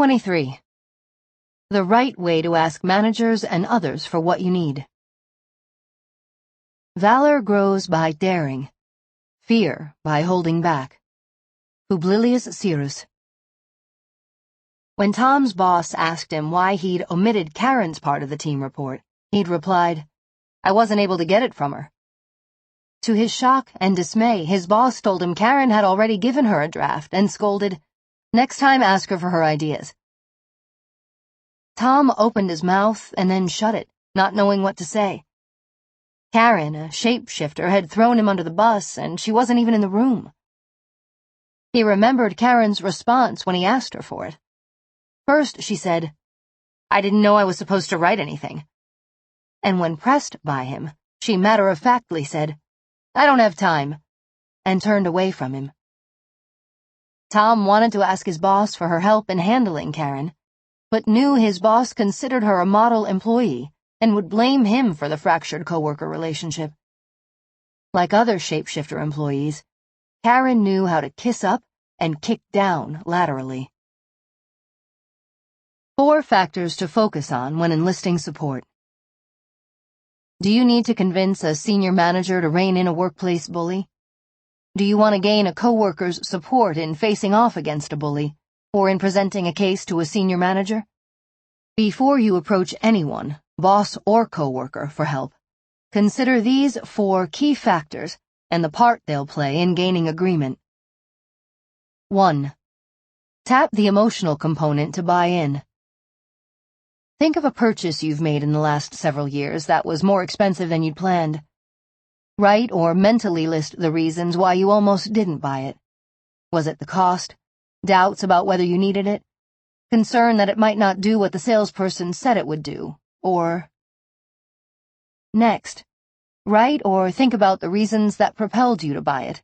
23. The right way to ask managers and others for what you need. Valor grows by daring. Fear by holding back. Publilius Syrus. When Tom's boss asked him why he'd omitted Karen's part of the team report, he'd replied, "I wasn't able to get it from her." To his shock and dismay, his boss told him Karen had already given her a draft and scolded, "Next time ask her for her ideas." Tom opened his mouth and then shut it, not knowing what to say. Karen, a shapeshifter, had thrown him under the bus, and she wasn't even in the room. He remembered Karen's response when he asked her for it. First, she said, "I didn't know I was supposed to write anything." And when pressed by him, she matter-of-factly said, "I don't have time," and turned away from him. Tom wanted to ask his boss for her help in handling Karen, but knew his boss considered her a model employee and would blame him for the fractured coworker relationship. Like other shapeshifter employees, Karen knew how to kiss up and kick down laterally. 4 factors to focus on when enlisting support. Do you need to convince a senior manager to rein in a workplace bully? Do you want to gain a coworker's support in facing off against a bully, or in presenting a case to a senior manager? Before you approach anyone, boss or coworker, for help, consider these 4 key factors and the part they'll play in gaining agreement. 1. Tap the emotional component to buy in. Think of a purchase you've made in the last several years that was more expensive than you'd planned. Write or mentally list the reasons why you almost didn't buy it. Was it the cost? Doubts about whether you needed it? Concern that it might not do what the salesperson said it would do? Or... Next, write or think about the reasons that propelled you to buy it.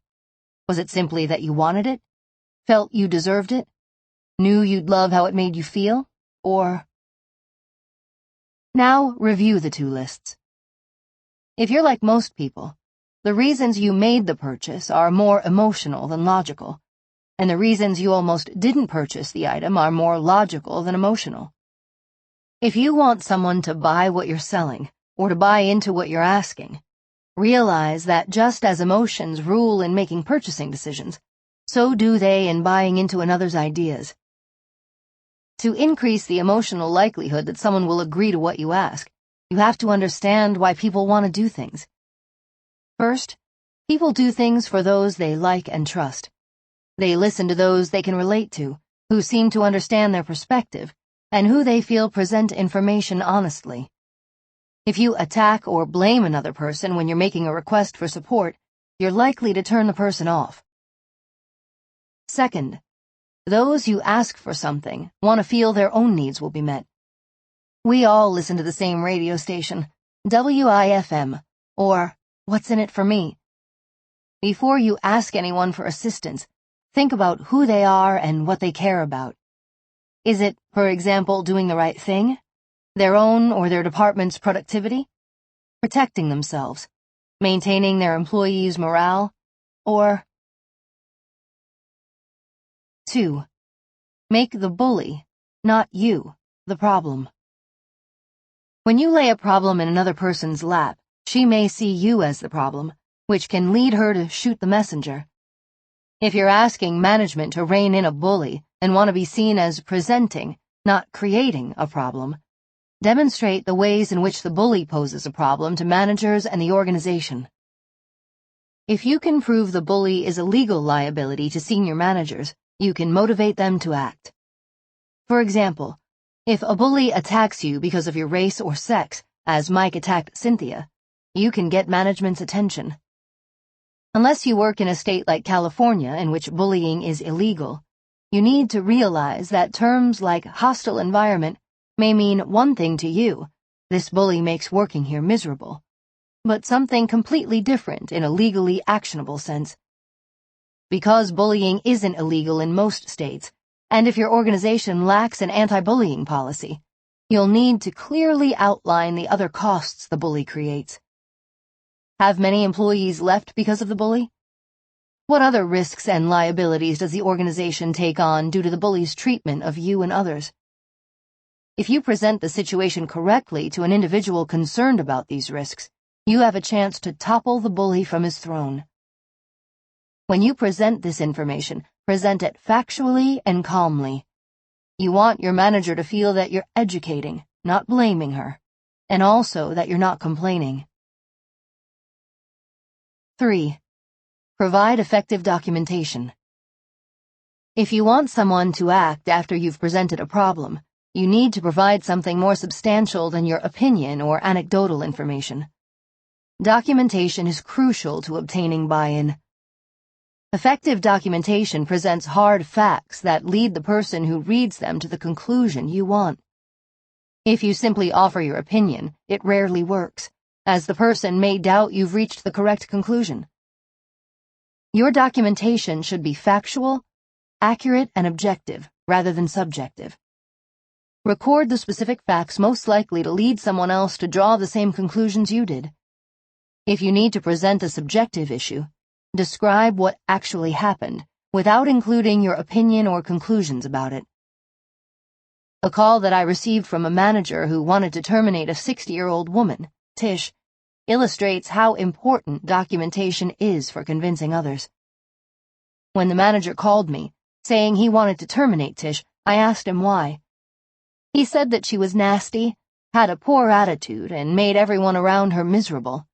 Was it simply that you wanted it? Felt you deserved it? Knew you'd love how it made you feel? Or... Now review the 2 lists. If you're like most people, the reasons you made the purchase are more emotional than logical, and the reasons you almost didn't purchase the item are more logical than emotional. If you want someone to buy what you're selling, or to buy into what you're asking, realize that just as emotions rule in making purchasing decisions, so do they in buying into another's ideas. To increase the emotional likelihood that someone will agree to what you ask, you have to understand why people want to do things. First, people do things for those they like and trust. They listen to those they can relate to, who seem to understand their perspective, and who they feel present information honestly. If you attack or blame another person when you're making a request for support, you're likely to turn the person off. Second, those you ask for something want to feel their own needs will be met. We all listen to the same radio station, WIFM, or What's in it for me? Before you ask anyone for assistance, think about who they are and what they care about. Is it, for example, doing the right thing? Their own or their department's productivity? Protecting themselves? Maintaining their employees' morale? Or... 2. Make the bully, not you, the problem. When you lay a problem in another person's lap, she may see you as the problem, which can lead her to shoot the messenger. If you're asking management to rein in a bully and want to be seen as presenting, not creating, a problem, demonstrate the ways in which the bully poses a problem to managers and the organization. If you can prove the bully is a legal liability to senior managers, you can motivate them to act. For example, if a bully attacks you because of your race or sex, as Mike attacked Cynthia, you can get management's attention. Unless you work in a state like California in which bullying is illegal, you need to realize that terms like hostile environment may mean one thing to you, this bully makes working here miserable, but something completely different in a legally actionable sense. Because bullying isn't illegal in most states, and if your organization lacks an anti-bullying policy, you'll need to clearly outline the other costs the bully creates. Have many employees left because of the bully? What other risks and liabilities does the organization take on due to the bully's treatment of you and others? If you present the situation correctly to an individual concerned about these risks, you have a chance to topple the bully from his throne. When you present this information, present it factually and calmly. You want your manager to feel that you're educating, not blaming her, and also that you're not complaining. 3. Provide effective documentation. If you want someone to act after you've presented a problem, you need to provide something more substantial than your opinion or anecdotal information. Documentation is crucial to obtaining buy-in. Effective documentation presents hard facts that lead the person who reads them to the conclusion you want. If you simply offer your opinion, it rarely works, as the person may doubt you've reached the correct conclusion. Your documentation should be factual, accurate, and objective, rather than subjective. Record the specific facts most likely to lead someone else to draw the same conclusions you did. If you need to present a subjective issue, describe what actually happened, without including your opinion or conclusions about it. A call that I received from a manager who wanted to terminate a 60-year-old woman, Tish, illustrates how important documentation is for convincing others. When the manager called me, saying he wanted to terminate Tish, I asked him why. He said that she was nasty, had a poor attitude, and made everyone around her miserable.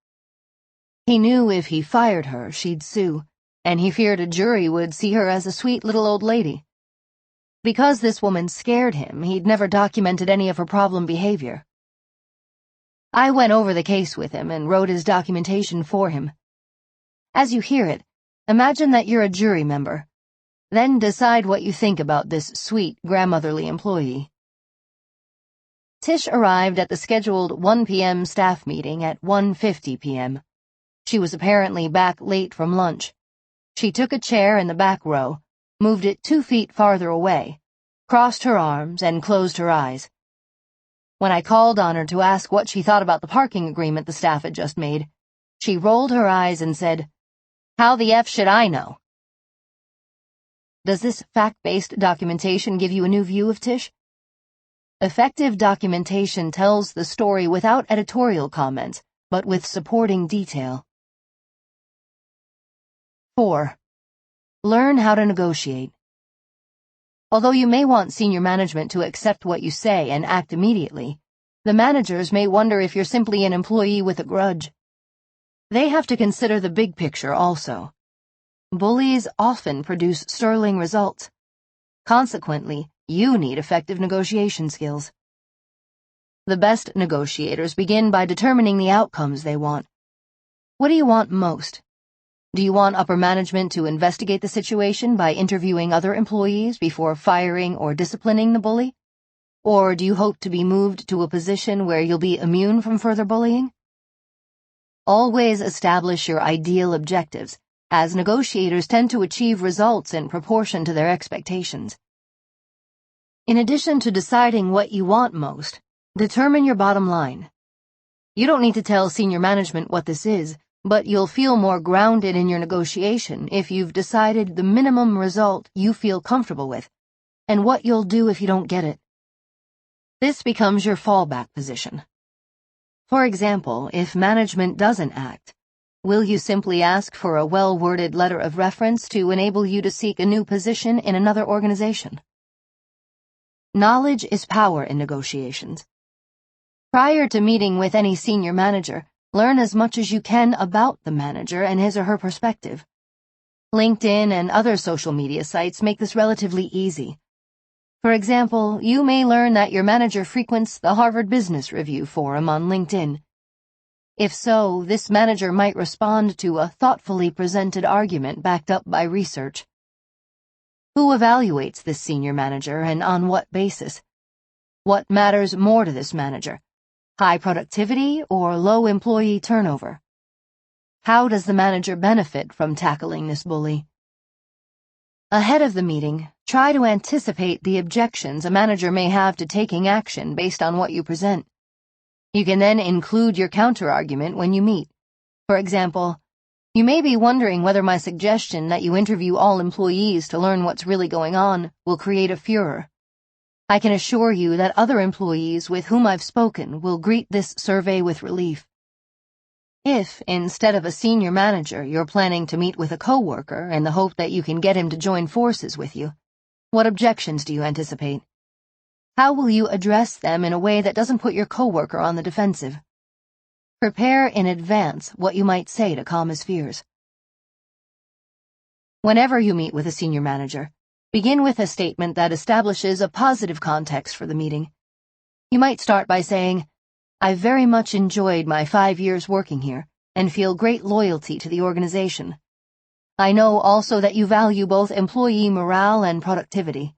He knew if he fired her, she'd sue, and he feared a jury would see her as a sweet little old lady. Because this woman scared him, he'd never documented any of her problem behavior. I went over the case with him and wrote his documentation for him. As you hear it, imagine that you're a jury member. Then decide what you think about this sweet, grandmotherly employee. Tish arrived at the scheduled 1 p.m. staff meeting at 1:50 p.m. She was apparently back late from lunch. She took a chair in the back row, moved it 2 feet farther away, crossed her arms, and closed her eyes. When I called on her to ask what she thought about the parking agreement the staff had just made, she rolled her eyes and said, "How the F should I know?" Does this fact-based documentation give you a new view of Tish? Effective documentation tells the story without editorial comments, but with supporting detail. 4. Learn how to negotiate. Although you may want senior management to accept what you say and act immediately, the managers may wonder if you're simply an employee with a grudge. They have to consider the big picture also. Bullies often produce sterling results. Consequently, you need effective negotiation skills. The best negotiators begin by determining the outcomes they want. What do you want most? Do you want upper management to investigate the situation by interviewing other employees before firing or disciplining the bully? Or do you hope to be moved to a position where you'll be immune from further bullying? Always establish your ideal objectives, as negotiators tend to achieve results in proportion to their expectations. In addition to deciding what you want most, determine your bottom line. You don't need to tell senior management what this is, but you'll feel more grounded in your negotiation if you've decided the minimum result you feel comfortable with, and what you'll do if you don't get it. This becomes your fallback position. For example, if management doesn't act, will you simply ask for a well-worded letter of reference to enable you to seek a new position in another organization? Knowledge is power in negotiations. Prior to meeting with any senior manager, learn as much as you can about the manager and his or her perspective. LinkedIn and other social media sites make this relatively easy. For example, you may learn that your manager frequents the Harvard Business Review forum on LinkedIn. If so, this manager might respond to a thoughtfully presented argument backed up by research. Who evaluates this senior manager and on what basis? What matters more to this manager? High productivity or low employee turnover? How does the manager benefit from tackling this bully? Ahead of the meeting, try to anticipate the objections a manager may have to taking action based on what you present. You can then include your counterargument when you meet. For example, You may be wondering whether my suggestion that you interview all employees to learn what's really going on will create a furor. I can assure you that other employees with whom I've spoken will greet this survey with relief. If, instead of a senior manager, you're planning to meet with a coworker in the hope that you can get him to join forces with you, what objections do you anticipate? How will you address them in a way that doesn't put your coworker on the defensive? Prepare in advance what you might say to calm his fears. Whenever you meet with a senior manager, begin with a statement that establishes a positive context for the meeting. You might start by saying, "I've very much enjoyed my 5 years working here and feel great loyalty to the organization. I know also that you value both employee morale and productivity."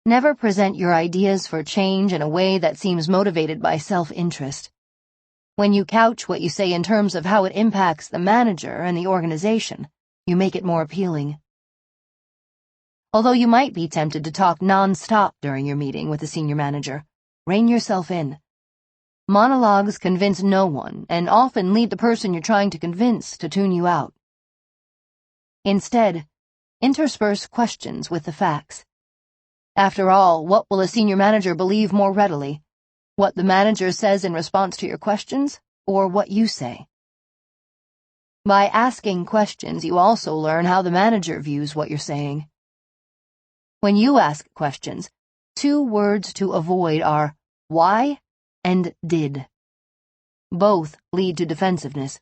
Never present your ideas for change in a way that seems motivated by self-interest. When you couch what you say in terms of how it impacts the manager and the organization, you make it more appealing. Although you might be tempted to talk non-stop during your meeting with the senior manager, rein yourself in. Monologues convince no one and often lead the person you're trying to convince to tune you out. Instead, intersperse questions with the facts. After all, what will a senior manager believe more readily? What the manager says in response to your questions, or what you say? By asking questions, you also learn how the manager views what you're saying. When you ask questions, 2 words to avoid are why and did. Both lead to defensiveness.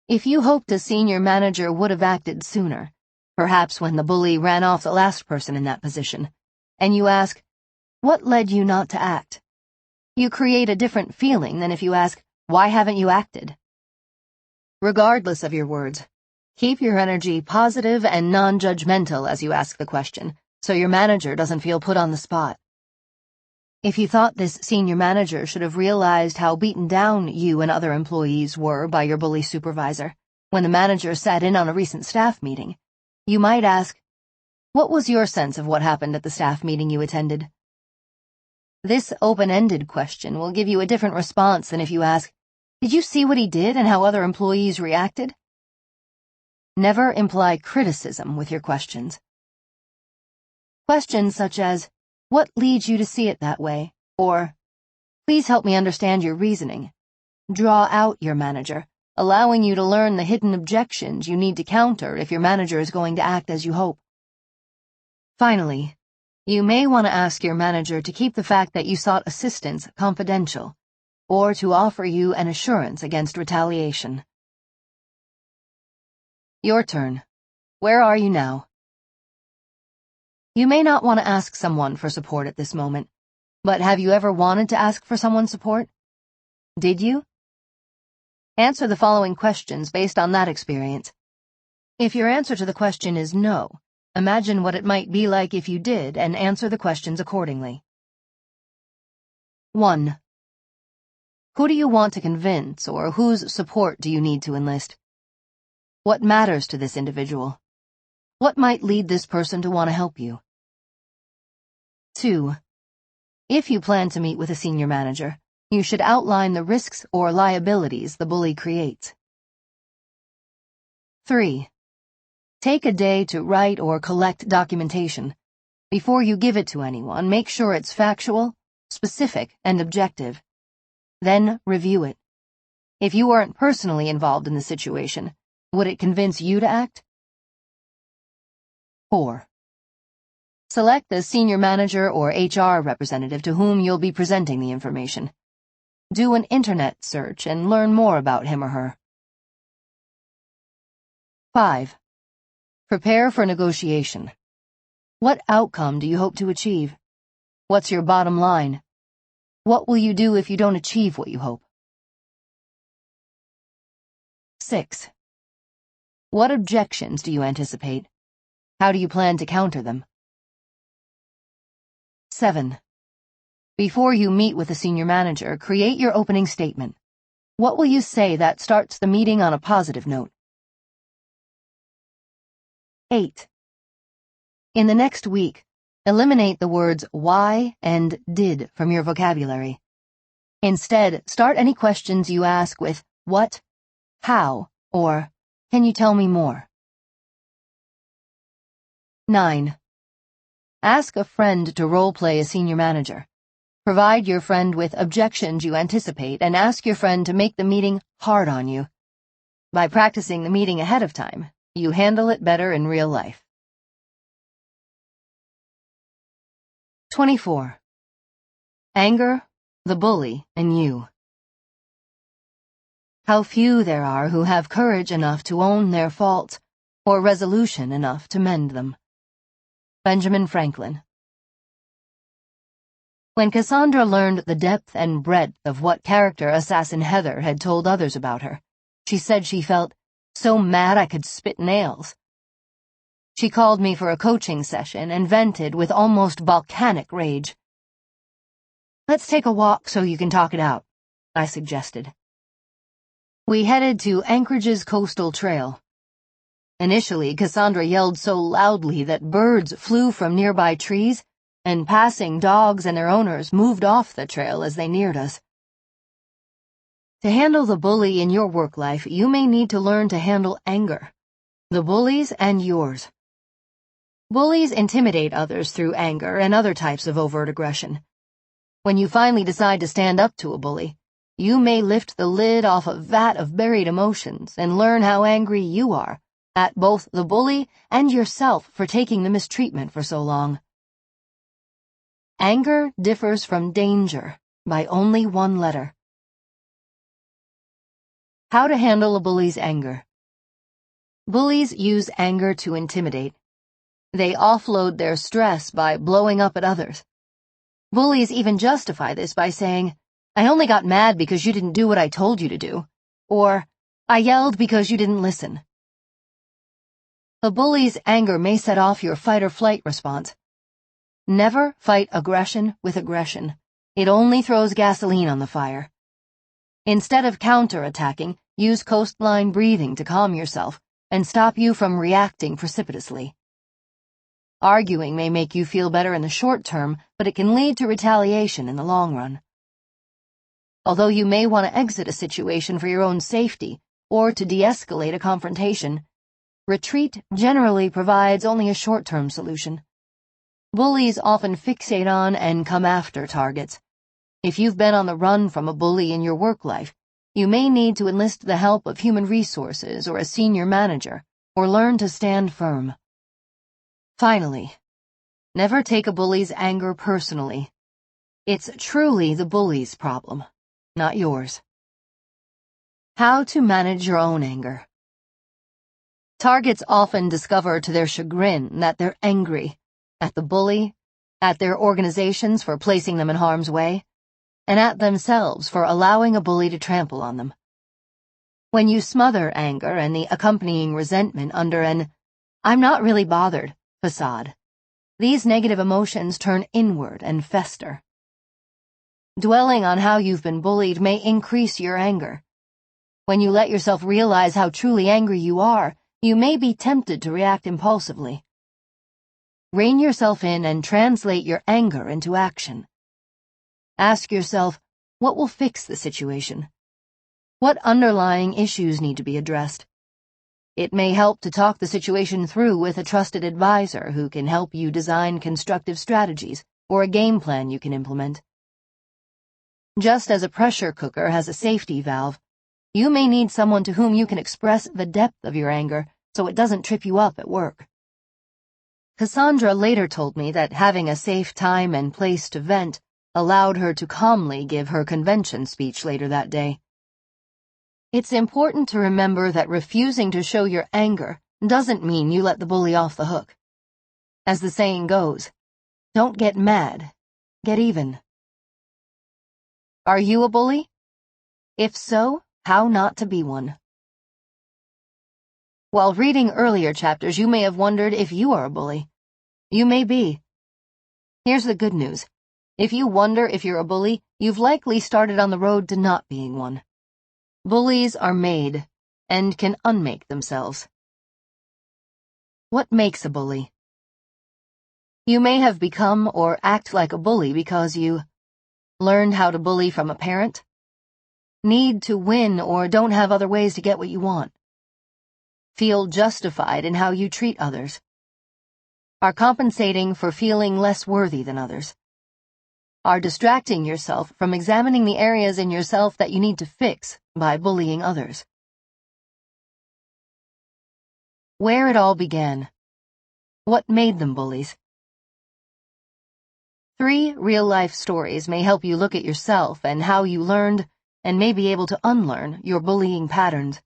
If you hoped a senior manager would have acted sooner, perhaps when the bully ran off the last person in that position, and you ask, "What led you not to act?" you create a different feeling than if you ask, "Why haven't you acted?" Regardless of your words, keep your energy positive and non-judgmental as you ask the question, so your manager doesn't feel put on the spot. If you thought this senior manager should have realized how beaten down you and other employees were by your bully supervisor when the manager sat in on a recent staff meeting, you might ask, "What was your sense of what happened at the staff meeting you attended?" This open-ended question will give you a different response than if you ask, "Did you see what he did and how other employees reacted?" Never imply criticism with your questions. Questions such as, "What leads you to see it that way?" or, "Please help me understand your reasoning," draw out your manager, allowing you to learn the hidden objections you need to counter if your manager is going to act as you hope. Finally, you may want to ask your manager to keep the fact that you sought assistance confidential, or to offer you an assurance against retaliation. Your turn. Where are you now? You may not want to ask someone for support at this moment, but have you ever wanted to ask for someone's support? Did you? Answer the following questions based on that experience. If your answer to the question is no, imagine what it might be like if you did and answer the questions accordingly. 1. Who do you want to convince, or whose support do you need to enlist? What matters to this individual? What might lead this person to want to help you? 2. If you plan to meet with a senior manager, you should outline the risks or liabilities the bully creates. 3. Take a day to write or collect documentation. Before you give it to anyone, make sure it's factual, specific, and objective. Then review it. If you weren't personally involved in the situation, would it convince you to act? 4. Select the senior manager or HR representative to whom you'll be presenting the information. Do an internet search and learn more about him or her. 5. Prepare for negotiation. What outcome do you hope to achieve? What's your bottom line? What will you do if you don't achieve what you hope? 6. What objections do you anticipate? How do you plan to counter them? 7. Before you meet with a senior manager, create your opening statement. What will you say that starts the meeting on a positive note? 8. In the next week, eliminate the words why and did from your vocabulary. Instead, start any questions you ask with what, how, or can you tell me more? 9. Ask a friend to role-play a senior manager. Provide your friend with objections you anticipate and ask your friend to make the meeting hard on you. By practicing the meeting ahead of time, you handle it better in real life. 24. Anger, the bully, and you. How few there are who have courage enough to own their faults, or resolution enough to mend them. Benjamin Franklin. When Cassandra learned the depth and breadth of what character Assassin Heather had told others about her, she said she felt so mad I could spit nails. She called me for a coaching session and vented with almost volcanic rage. "Let's take a walk so you can talk it out," I suggested. We headed to Anchorage's coastal trail. Initially, Cassandra yelled so loudly that birds flew from nearby trees, and passing dogs and their owners moved off the trail as they neared us. To handle the bully in your work life, you may need to learn to handle anger. The bullies and yours. Bullies intimidate others through anger and other types of overt aggression. When you finally decide to stand up to a bully, you may lift the lid off a vat of buried emotions and learn how angry you are at both the bully and yourself for taking the mistreatment for so long. Anger differs from danger by only one letter. How to handle a bully's anger. Bullies use anger to intimidate. They offload their stress by blowing up at others. Bullies even justify this by saying, "I only got mad because you didn't do what I told you to do," or "I yelled because you didn't listen." A bully's anger may set off your fight-or-flight response. Never fight aggression with aggression. It only throws gasoline on the fire. Instead of counter-attacking, use coastline breathing to calm yourself and stop you from reacting precipitously. Arguing may make you feel better in the short term, but it can lead to retaliation in the long run. Although you may want to exit a situation for your own safety or to de-escalate a confrontation, retreat generally provides only a short-term solution. Bullies often fixate on and come after targets. If you've been on the run from a bully in your work life, you may need to enlist the help of human resources or a senior manager, or learn to stand firm. Finally, never take a bully's anger personally. It's truly the bully's problem, not yours. How to manage your own anger. Targets often discover to their chagrin that they're angry at the bully, at their organizations for placing them in harm's way, and at themselves for allowing a bully to trample on them. When you smother anger and the accompanying resentment under an "I'm not really bothered" facade, these negative emotions turn inward and fester. Dwelling on how you've been bullied may increase your anger. When you let yourself realize how truly angry you are, you may be tempted to react impulsively. Rein yourself in and translate your anger into action. Ask yourself, what will fix the situation? What underlying issues need to be addressed? It may help to talk the situation through with a trusted advisor who can help you design constructive strategies or a game plan you can implement. Just as a pressure cooker has a safety valve, you may need someone to whom you can express the depth of your anger so it doesn't trip you up at work. Cassandra later told me that having a safe time and place to vent allowed her to calmly give her convention speech later that day. It's important to remember that refusing to show your anger doesn't mean you let the bully off the hook. As the saying goes, don't get mad, get even. Are you a bully? If so, how not to be one? While reading earlier chapters, you may have wondered if you are a bully. You may be. Here's the good news. If you wonder if you're a bully, you've likely started on the road to not being one. Bullies are made, and can unmake themselves. What makes a bully? You may have become or act like a bully because you learned how to bully from a parent, need to win or don't have other ways to get what you want. Feel justified in how you treat others. Are compensating for feeling less worthy than others. Are distracting yourself from examining the areas in yourself that you need to fix by bullying others. Where it all began. What made them bullies? 3 real-life stories may help you look at yourself and how you learned and may be able to unlearn your bullying patterns.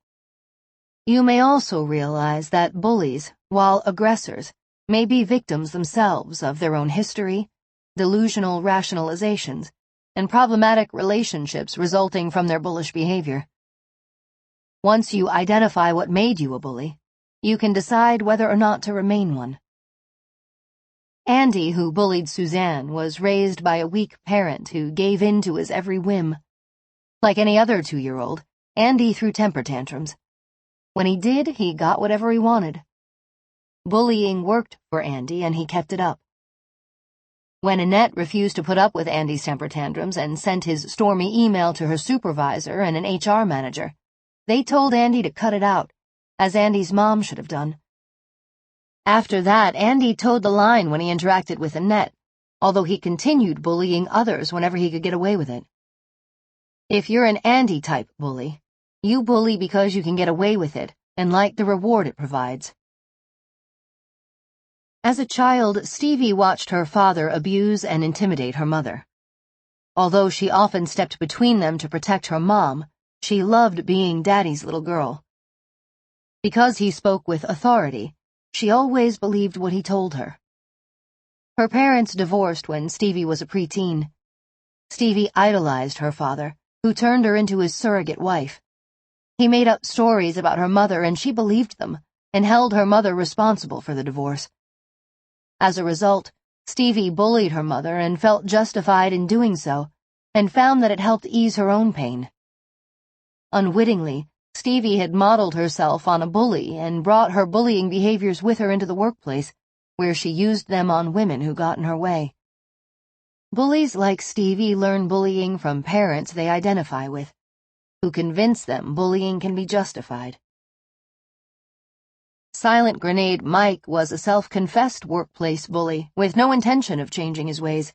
You may also realize that bullies, while aggressors, may be victims themselves of their own history, delusional rationalizations, and problematic relationships resulting from their bullish behavior. Once you identify what made you a bully, you can decide whether or not to remain one. Andy, who bullied Suzanne, was raised by a weak parent who gave in to his every whim. Like any other 2-year-old, Andy threw temper tantrums. When he did, he got whatever he wanted. Bullying worked for Andy, and he kept it up. When Annette refused to put up with Andy's temper tantrums and sent his stormy email to her supervisor and an HR manager, they told Andy to cut it out, as Andy's mom should have done. After that, Andy toed the line when he interacted with Annette, although he continued bullying others whenever he could get away with it. If you're an Andy-type bully, you bully because you can get away with it and like the reward it provides. As a child, Stevie watched her father abuse and intimidate her mother. Although she often stepped between them to protect her mom, she loved being Daddy's little girl. Because he spoke with authority, she always believed what he told her. Her parents divorced when Stevie was a preteen. Stevie idolized her father, who turned her into his surrogate wife. He made up stories about her mother and she believed them, and held her mother responsible for the divorce. As a result, Stevie bullied her mother and felt justified in doing so, and found that it helped ease her own pain. Unwittingly, Stevie had modeled herself on a bully and brought her bullying behaviors with her into the workplace, where she used them on women who got in her way. Bullies like Stevie learn bullying from parents they identify with, who convince them bullying can be justified. Silent Grenade Mike was a self-confessed workplace bully with no intention of changing his ways.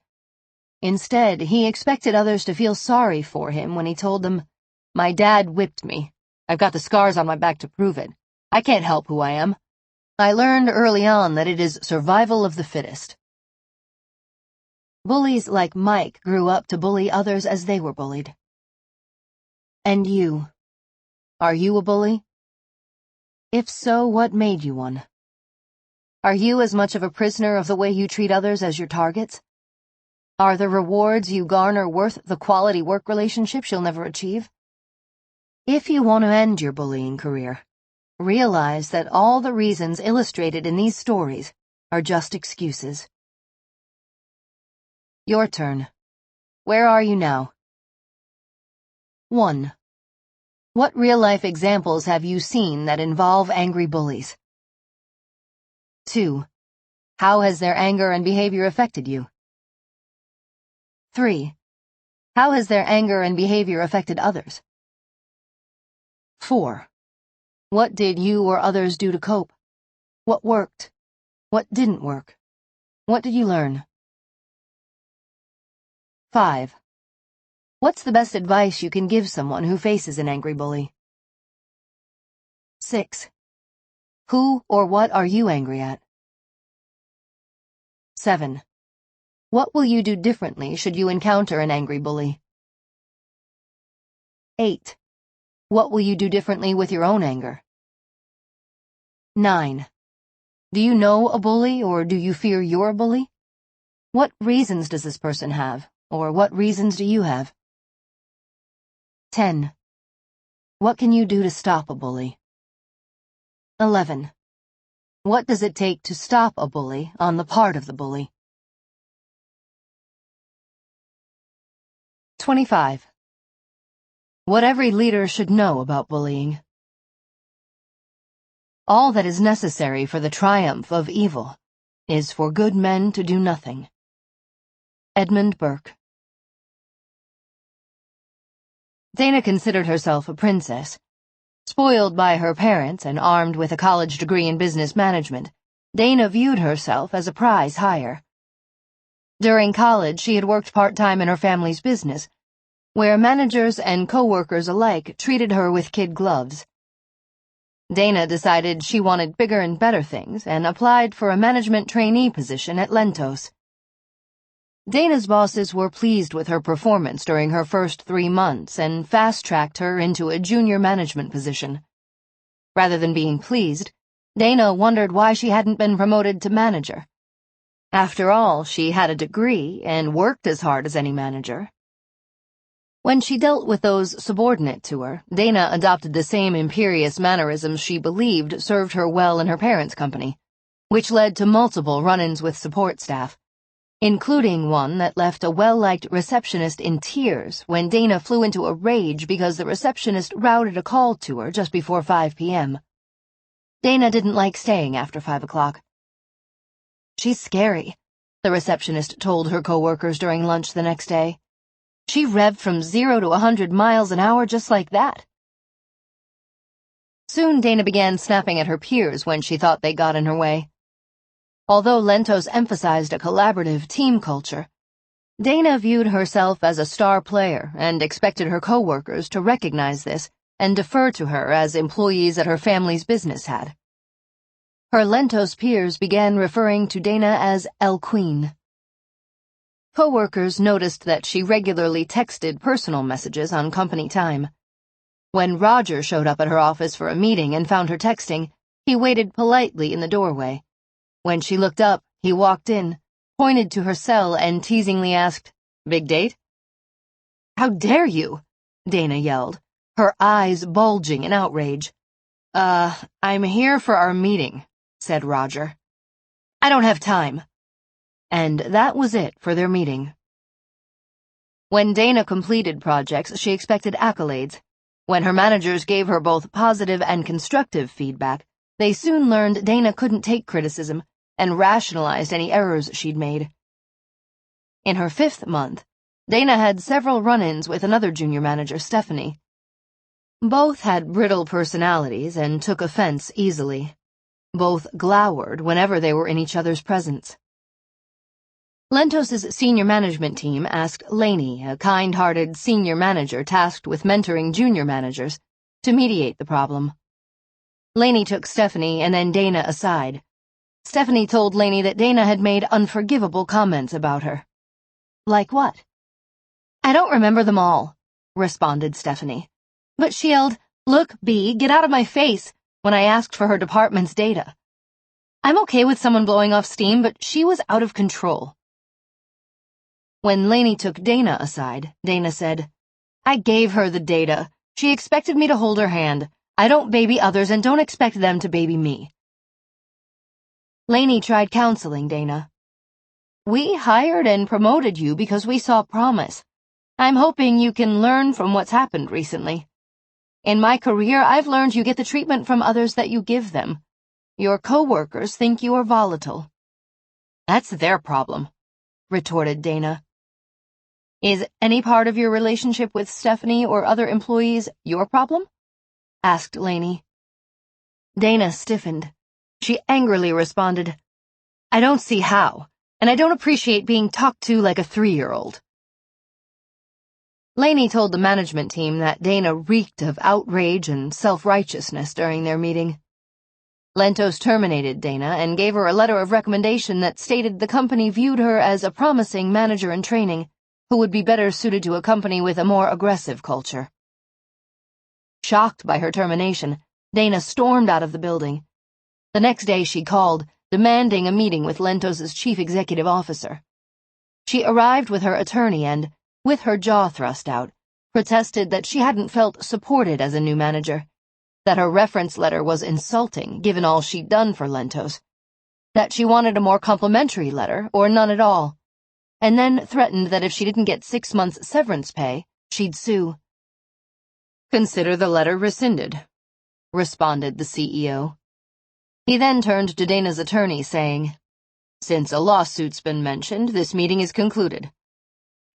Instead, he expected others to feel sorry for him when he told them, "My dad whipped me. I've got the scars on my back to prove it. I can't help who I am. I learned early on that it is survival of the fittest." Bullies like Mike grew up to bully others as they were bullied. And you? Are you a bully? If so, what made you one? Are you as much of a prisoner of the way you treat others as your targets? Are the rewards you garner worth the quality work relationships you'll never achieve? If you want to end your bullying career, realize that all the reasons illustrated in these stories are just excuses. Your turn. Where are you now? 1. What real-life examples have you seen that involve angry bullies? 2. How has their anger and behavior affected you? 3. How has their anger and behavior affected others? 4. What did you or others do to cope? What worked? What didn't work? What did you learn? 5. What's the best advice you can give someone who faces an angry bully? 6. Who or what are you angry at? 7. What will you do differently should you encounter an angry bully? 8. What will you do differently with your own anger? 9. Do you know a bully or do you fear you're a bully? What reasons does this person have, or what reasons do you have? 10. What can you do to stop a bully? 11. What does it take to stop a bully on the part of the bully? 25. What every leader should know about bullying. All that is necessary for the triumph of evil is for good men to do nothing. Edmund Burke. Dana considered herself a princess. Spoiled by her parents and armed with a college degree in business management, Dana viewed herself as a prize hire. During college, she had worked part-time in her family's business, where managers and co-workers alike treated her with kid gloves. Dana decided she wanted bigger and better things and applied for a management trainee position at Lentos. Dana's bosses were pleased with her performance during her first 3 months and fast-tracked her into a junior management position. Rather than being pleased, Dana wondered why she hadn't been promoted to manager. After all, she had a degree and worked as hard as any manager. When she dealt with those subordinate to her, Dana adopted the same imperious mannerisms she believed served her well in her parents' company, which led to multiple run-ins with support staff, including one that left a well-liked receptionist in tears when Dana flew into a rage because the receptionist routed a call to her just before 5 p.m. Dana didn't like staying after 5 o'clock. "She's scary," the receptionist told her coworkers during lunch the next day. "She revved from 0 to 100 miles an hour just like that." Soon Dana began snapping at her peers when she thought they got in her way. Although Lentos emphasized a collaborative team culture, Dana viewed herself as a star player and expected her coworkers to recognize this and defer to her as employees at her family's business had. Her Lentos peers began referring to Dana as El Queen. Coworkers noticed that she regularly texted personal messages on company time. When Roger showed up at her office for a meeting and found her texting, he waited politely in the doorway. When she looked up, he walked in, pointed to her cell, and teasingly asked, "Big date?" "How dare you?" Dana yelled, her eyes bulging in outrage. I'm here for our meeting," said Roger. "I don't have time." And that was it for their meeting. When Dana completed projects, she expected accolades. When her managers gave her both positive and constructive feedback, they soon learned Dana couldn't take criticism and rationalized any errors she'd made. In her 5th month, Dana had several run-ins with another junior manager, Stephanie. Both had brittle personalities and took offense easily. Both glowered whenever they were in each other's presence. Lentos' senior management team asked Lainey, a kind-hearted senior manager tasked with mentoring junior managers, to mediate the problem. Lainey took Stephanie and then Dana aside. Stephanie told Lainey that Dana had made unforgivable comments about her. "Like what?" "I don't remember them all," responded Stephanie. "But she yelled, 'Look, B, get out of my face,' when I asked for her department's data. I'm okay with someone blowing off steam, but she was out of control." When Lainey took Dana aside, Dana said, "I gave her the data. She expected me to hold her hand. I don't baby others and don't expect them to baby me." Lainey tried counseling Dana. "We hired and promoted you because we saw promise. I'm hoping you can learn from what's happened recently. In my career, I've learned you get the treatment from others that you give them. Your coworkers think you are volatile." "That's their problem," retorted Dana. "Is any part of your relationship with Stephanie or other employees your problem?" asked Lainey. Dana stiffened. She angrily responded, "I don't see how, and I don't appreciate being talked to like a 3-year-old. Lainey told the management team that Dana reeked of outrage and self-righteousness during their meeting. Lentos terminated Dana and gave her a letter of recommendation that stated the company viewed her as a promising manager in training who would be better suited to a company with a more aggressive culture. Shocked by her termination, Dana stormed out of the building. The next day she called, demanding a meeting with Lentos' chief executive officer. She arrived with her attorney and, with her jaw thrust out, protested that she hadn't felt supported as a new manager, that her reference letter was insulting given all she'd done for Lentos, that she wanted a more complimentary letter or none at all, and then threatened that if she didn't get 6 months' severance pay, she'd sue. "Consider the letter rescinded," responded the CEO. He then turned to Dana's attorney, saying, "Since a lawsuit's been mentioned, this meeting is concluded.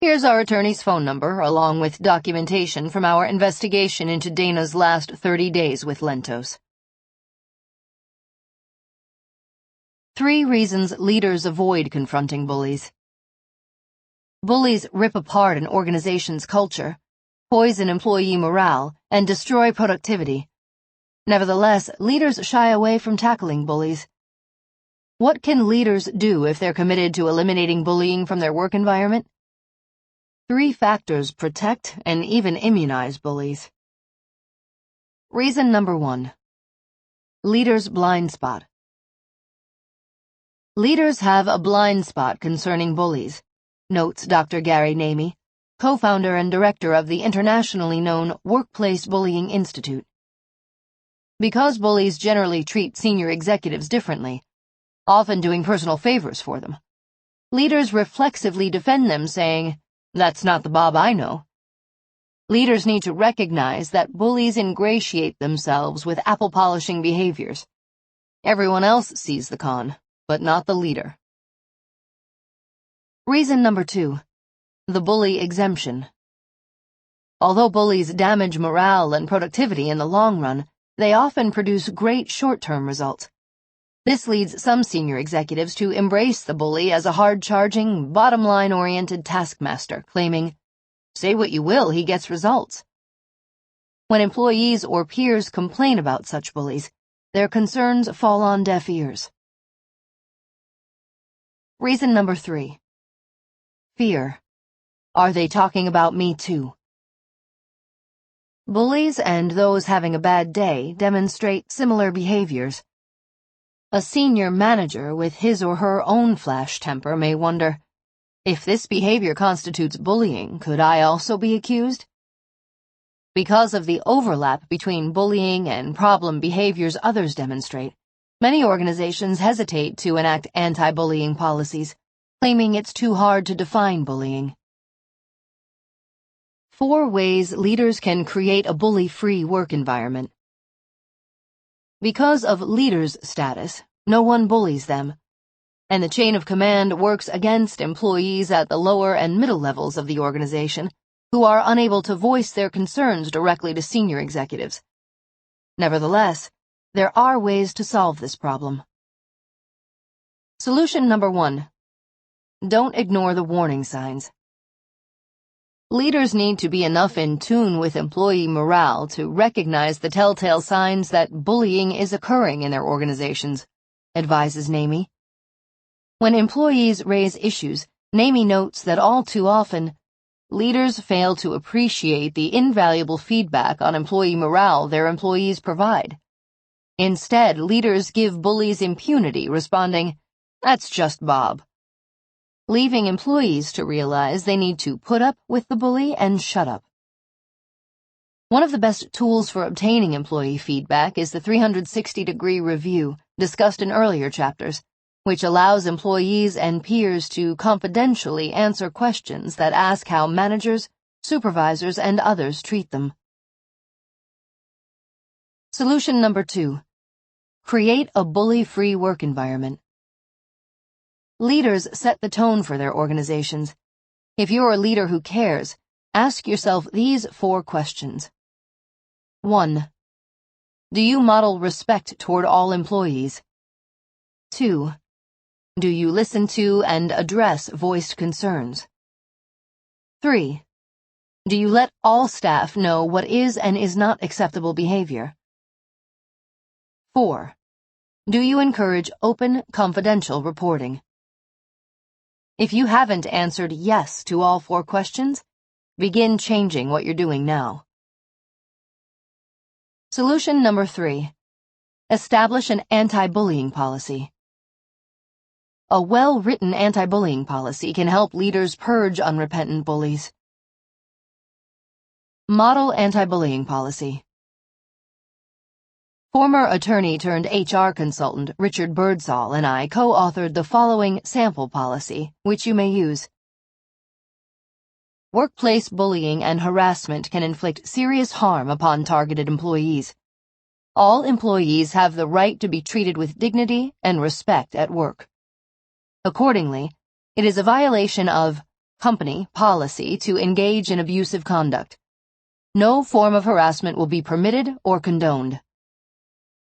Here's our attorney's phone number, along with documentation from our investigation into Dana's last 30 days with Lentos. 3 reasons leaders avoid confronting bullies. Bullies rip apart an organization's culture, poison employee morale, and destroy productivity. Nevertheless, leaders shy away from tackling bullies. What can leaders do if they're committed to eliminating bullying from their work environment? 3 factors protect and even immunize bullies. Reason number 1. Leaders' blind spot. Leaders have a blind spot concerning bullies, notes Dr. Gary Namey, co-founder and director of the internationally known Workplace Bullying Institute. Because bullies generally treat senior executives differently, often doing personal favors for them, leaders reflexively defend them, saying, "That's not the Bob I know." Leaders need to recognize that bullies ingratiate themselves with apple-polishing behaviors. Everyone else sees the con, but not the leader. Reason number 2. The bully exemption. Although bullies damage morale and productivity in the long run, they often produce great short-term results. This leads some senior executives to embrace the bully as a hard-charging, bottom-line-oriented taskmaster, claiming, "Say what you will, he gets results." When employees or peers complain about such bullies, their concerns fall on deaf ears. Reason number 3. Fear. Are they talking about me too? Bullies and those having a bad day demonstrate similar behaviors. A senior manager with his or her own flash temper may wonder, if this behavior constitutes bullying, could I also be accused? Because of the overlap between bullying and problem behaviors others demonstrate, many organizations hesitate to enact anti-bullying policies, claiming it's too hard to define bullying. 4 ways leaders can create a bully-free work environment. Because of leaders' status, no one bullies them, and the chain of command works against employees at the lower and middle levels of the organization who are unable to voice their concerns directly to senior executives. Nevertheless, there are ways to solve this problem. Solution number 1. Don't ignore the warning signs. Leaders need to be enough in tune with employee morale to recognize the telltale signs that bullying is occurring in their organizations, advises Namey. When employees raise issues, Namey notes that all too often, leaders fail to appreciate the invaluable feedback on employee morale their employees provide. Instead, leaders give bullies impunity, responding, "That's just Bob," leaving employees to realize they need to put up with the bully and shut up. One of the best tools for obtaining employee feedback is the 360-degree review discussed in earlier chapters, which allows employees and peers to confidentially answer questions that ask how managers, supervisors, and others treat them. Solution number 2. Create a bully-free work environment. Leaders set the tone for their organizations. If you're a leader who cares, ask yourself these 4 questions. 1. Do you model respect toward all employees? 2. Do you listen to and address voiced concerns? 3. Do you let all staff know what is and is not acceptable behavior? 4. Do you encourage open, confidential reporting? If you haven't answered yes to all 4 questions, begin changing what you're doing now. Solution number 3. Establish an anti-bullying policy. A well-written anti-bullying policy can help leaders purge unrepentant bullies. Model anti-bullying policy. Former attorney-turned-HR consultant Richard Birdsall and I co-authored the following sample policy, which you may use. Workplace bullying and harassment can inflict serious harm upon targeted employees. All employees have the right to be treated with dignity and respect at work. Accordingly, it is a violation of company policy to engage in abusive conduct. No form of harassment will be permitted or condoned.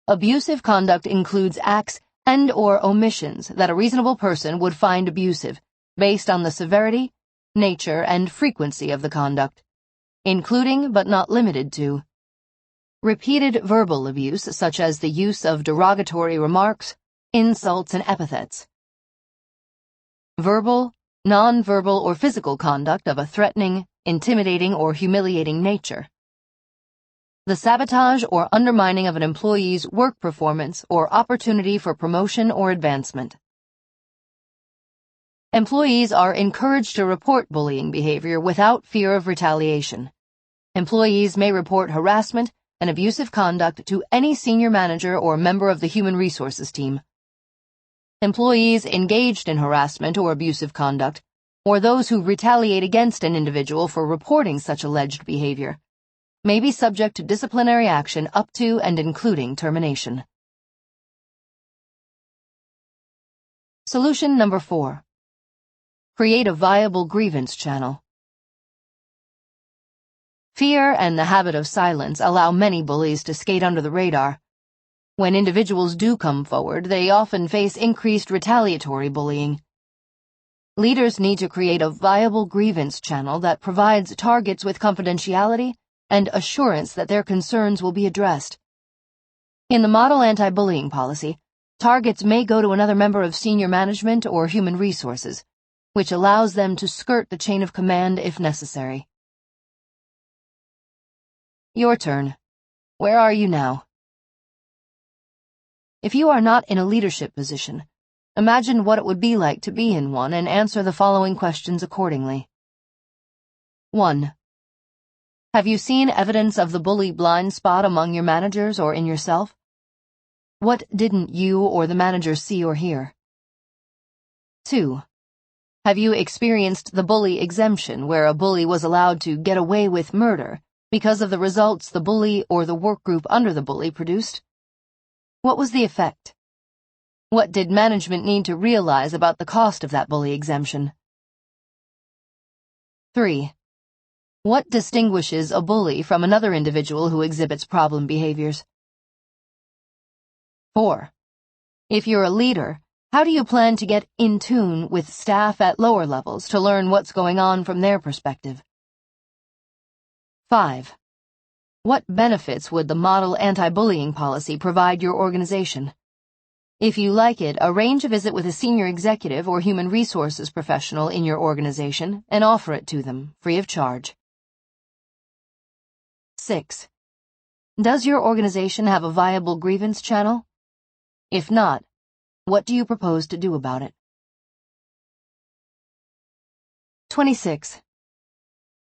Abusive conduct includes acts and/or omissions that a reasonable person would find abusive, based on the severity, nature, and frequency of the conduct, including but not limited to repeated verbal abuse such as the use of derogatory remarks, insults, and epithets. Verbal, non-verbal, or physical conduct of a threatening, intimidating, or humiliating nature. The sabotage or undermining of an employee's work performance or opportunity for promotion or advancement. Employees are encouraged to report bullying behavior without fear of retaliation. Employees may report harassment and abusive conduct to any senior manager or member of the human resources team. Employees engaged in harassment or abusive conduct, or those who retaliate against an individual for reporting such alleged behavior, may be subject to disciplinary action up to and including termination. Solution number 4. Create a viable grievance channel. Fear and the habit of silence allow many bullies to skate under the radar. When individuals do come forward, they often face increased retaliatory bullying. Leaders need to create a viable grievance channel that provides targets with confidentiality and assurance that their concerns will be addressed. In the model anti-bullying policy, targets may go to another member of senior management or human resources, which allows them to skirt the chain of command if necessary. Your turn. Where are you now? If you are not in a leadership position, imagine what it would be like to be in one and answer the following questions accordingly. 1. Have you seen evidence of the bully blind spot among your managers or in yourself? What didn't you or the manager see or hear? 2. Have you experienced the bully exemption, where a bully was allowed to get away with murder because of the results the bully or the work group under the bully produced? What was the effect? What did management need to realize about the cost of that bully exemption? 3. What distinguishes a bully from another individual who exhibits problem behaviors? 4. If you're a leader, how do you plan to get in tune with staff at lower levels to learn what's going on from their perspective? 5. What benefits would the model anti-bullying policy provide your organization? If you like it, arrange a visit with a senior executive or human resources professional in your organization and offer it to them, free of charge. 6. Does your organization have a viable grievance channel? If not, what do you propose to do about it? 26.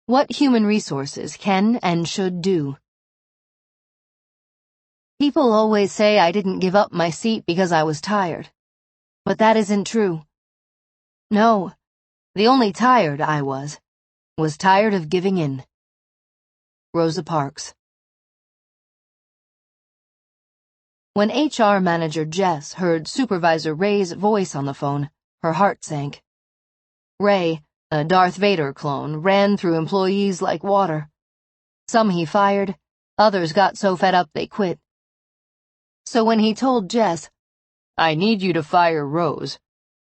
What human resources can and should do? People always say I didn't give up my seat because I was tired. But that isn't true. No, the only tired I was tired of giving in. Rosa Parks. When HR manager Jess heard Supervisor Ray's voice on the phone, her heart sank. Ray, a Darth Vader clone, ran through employees like water. Some he fired, others got so fed up they quit. So when he told Jess, "I need you to fire Rose,"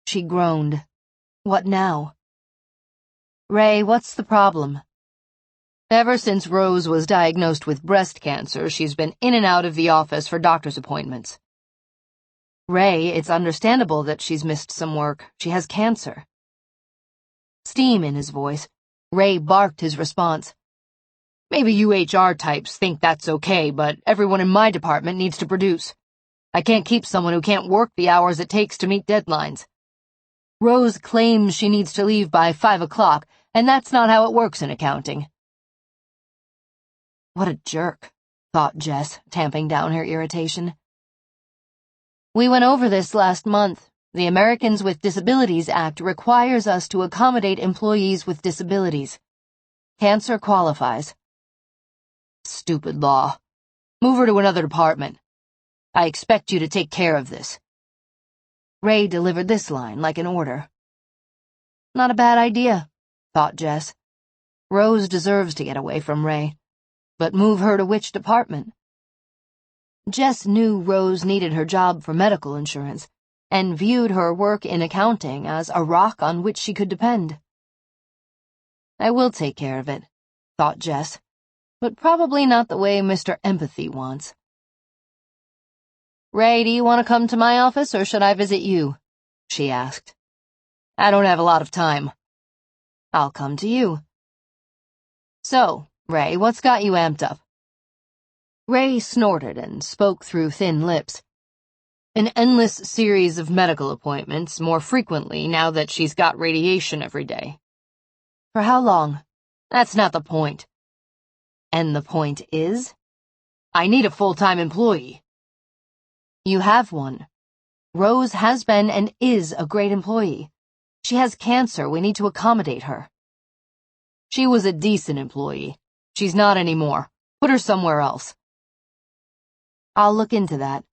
she groaned. What now? Ray, what's the problem? Ever since Rose was diagnosed with breast cancer, she's been in and out of the office for doctor's appointments. Ray, it's understandable that she's missed some work. She has cancer. Steam in his voice, Ray barked his response. Maybe you HR types think that's okay, but everyone in my department needs to produce. I can't keep someone who can't work the hours it takes to meet deadlines. Rose claims she needs to leave by 5 o'clock, and that's not how it works in accounting. What a jerk, thought Jess, tamping down her irritation. We went over this last month. The Americans with Disabilities Act requires us to accommodate employees with disabilities. Cancer qualifies. Stupid law. Move her to another department. I expect you to take care of this. Ray delivered this line like an order. Not a bad idea, thought Jess. Rose deserves to get away from Ray. But move her to which department? Jess knew Rose needed her job for medical insurance, and viewed her work in accounting as a rock on which she could depend. I will take care of it, thought Jess, but probably not the way Mr. Empathy wants. Ray, do you want to come to my office, or should I visit you? She asked. I don't have a lot of time. I'll come to you. So, Ray, what's got you amped up? Ray snorted and spoke through thin lips. An endless series of medical appointments, more frequently now that she's got radiation every day. For how long? That's not the point. And the point is? I need a full-time employee. You have one. Rose has been and is a great employee. She has cancer. We need to accommodate her. She was a decent employee. She's not anymore. Put her somewhere else. I'll look into that.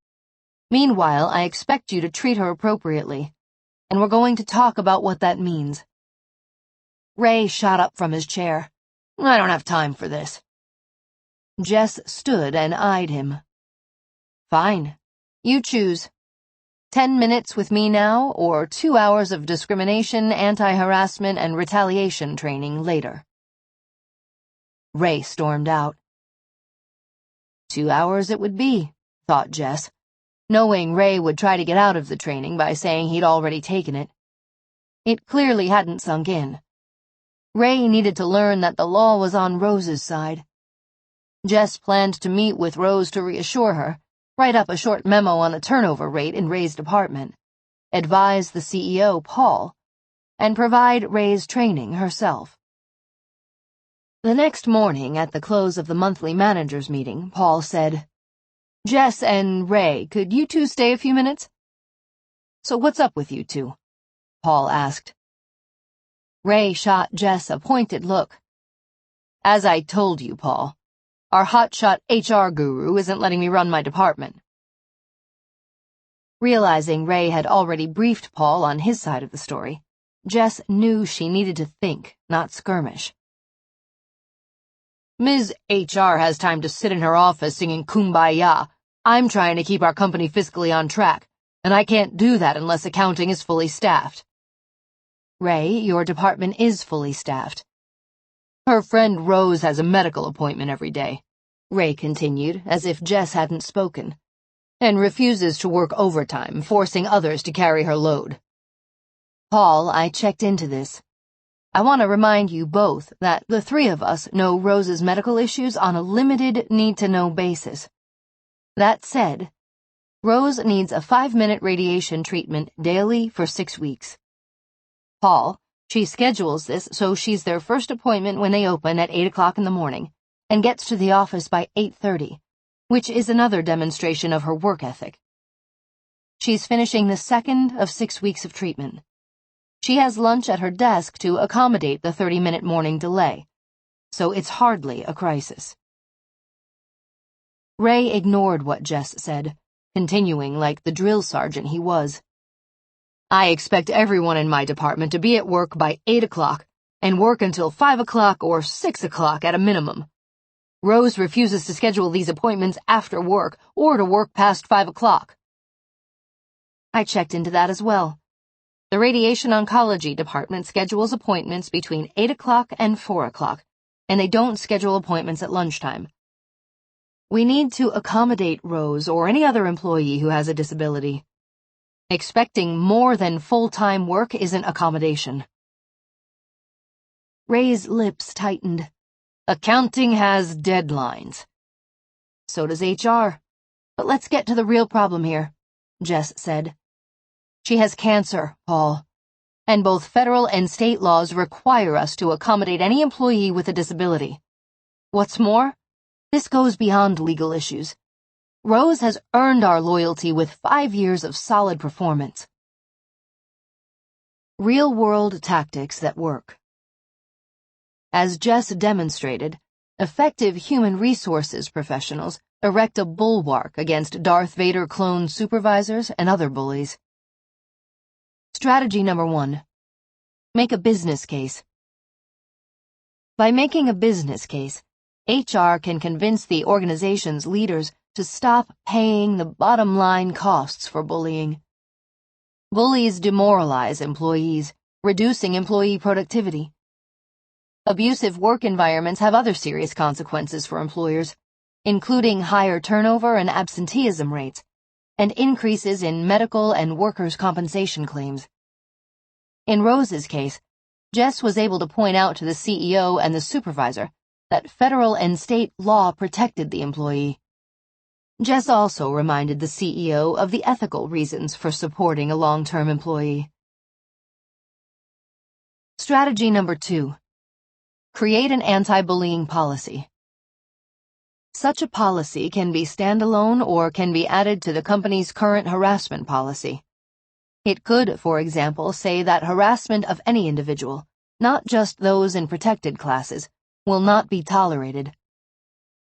Meanwhile, I expect you to treat her appropriately, and we're going to talk about what that means. Ray shot up from his chair. I don't have time for this. Jess stood and eyed him. Fine. You choose. 10 minutes with me now, or 2 hours of discrimination, anti-harassment, and retaliation training later. Ray stormed out. 2 hours it would be, thought Jess, knowing Ray would try to get out of the training by saying he'd already taken it. It clearly hadn't sunk in. Ray needed to learn that the law was on Rose's side. Jess planned to meet with Rose to reassure her, write up a short memo on the turnover rate in Ray's department, advise the CEO, Paul, and provide Ray's training herself. The next morning, at the close of the monthly managers' meeting, Paul said, Jess and Ray, could you two stay a few minutes? So what's up with you two? Paul asked. Ray shot Jess a pointed look. As I told you, Paul, our hotshot HR guru isn't letting me run my department. Realizing Ray had already briefed Paul on his side of the story, Jess knew she needed to think, not skirmish. Ms. HR has time to sit in her office singing Kumbaya. I'm trying to keep our company fiscally on track, and I can't do that unless accounting is fully staffed. Ray, your department is fully staffed. Her friend Rose has a medical appointment every day, Ray continued, as if Jess hadn't spoken, and refuses to work overtime, forcing others to carry her load. Paul, I checked into this. I want to remind you both that the three of us know Rose's medical issues on a limited need-to-know basis. That said, Rose needs a 5-minute radiation treatment daily for 6 weeks. Paul, she schedules this so she's their first appointment when they open at 8 o'clock in the morning and gets to the office by 8:30, which is another demonstration of her work ethic. She's finishing the second of 6 weeks of treatment. She has lunch at her desk to accommodate the 30-minute morning delay, so it's hardly a crisis. Ray ignored what Jess said, continuing like the drill sergeant he was. I expect everyone in my department to be at work by 8 o'clock and work until 5 o'clock or 6 o'clock at a minimum. Rose refuses to schedule these appointments after work or to work past 5 o'clock. I checked into that as well. The radiation oncology department schedules appointments between 8 o'clock and 4 o'clock, and they don't schedule appointments at lunchtime. We need to accommodate Rose or any other employee who has a disability. Expecting more than full-time work isn't accommodation. Ray's lips tightened. Accounting has deadlines. So does HR. But let's get to the real problem here, Jess said. She has cancer, Paul, and both federal and state laws require us to accommodate any employee with a disability. What's more, this goes beyond legal issues. Rose has earned our loyalty with 5 years of solid performance. Real-world tactics that work. As Jess demonstrated, effective human resources professionals erect a bulwark against Darth Vader clone supervisors and other bullies. Strategy number 1. Make a business case. By making a business case, HR can convince the organization's leaders to stop paying the bottom line costs for bullying. Bullies demoralize employees, reducing employee productivity. Abusive work environments have other serious consequences for employers, including higher turnover and absenteeism rates, and increases in medical and workers' compensation claims. In Rose's case, Jess was able to point out to the CEO and the supervisor that federal and state law protected the employee. Jess also reminded the CEO of the ethical reasons for supporting a long-term employee. Strategy number 2. Create an anti-bullying policy. Such a policy can be standalone or can be added to the company's current harassment policy. It could, for example, say that harassment of any individual, not just those in protected classes, will not be tolerated.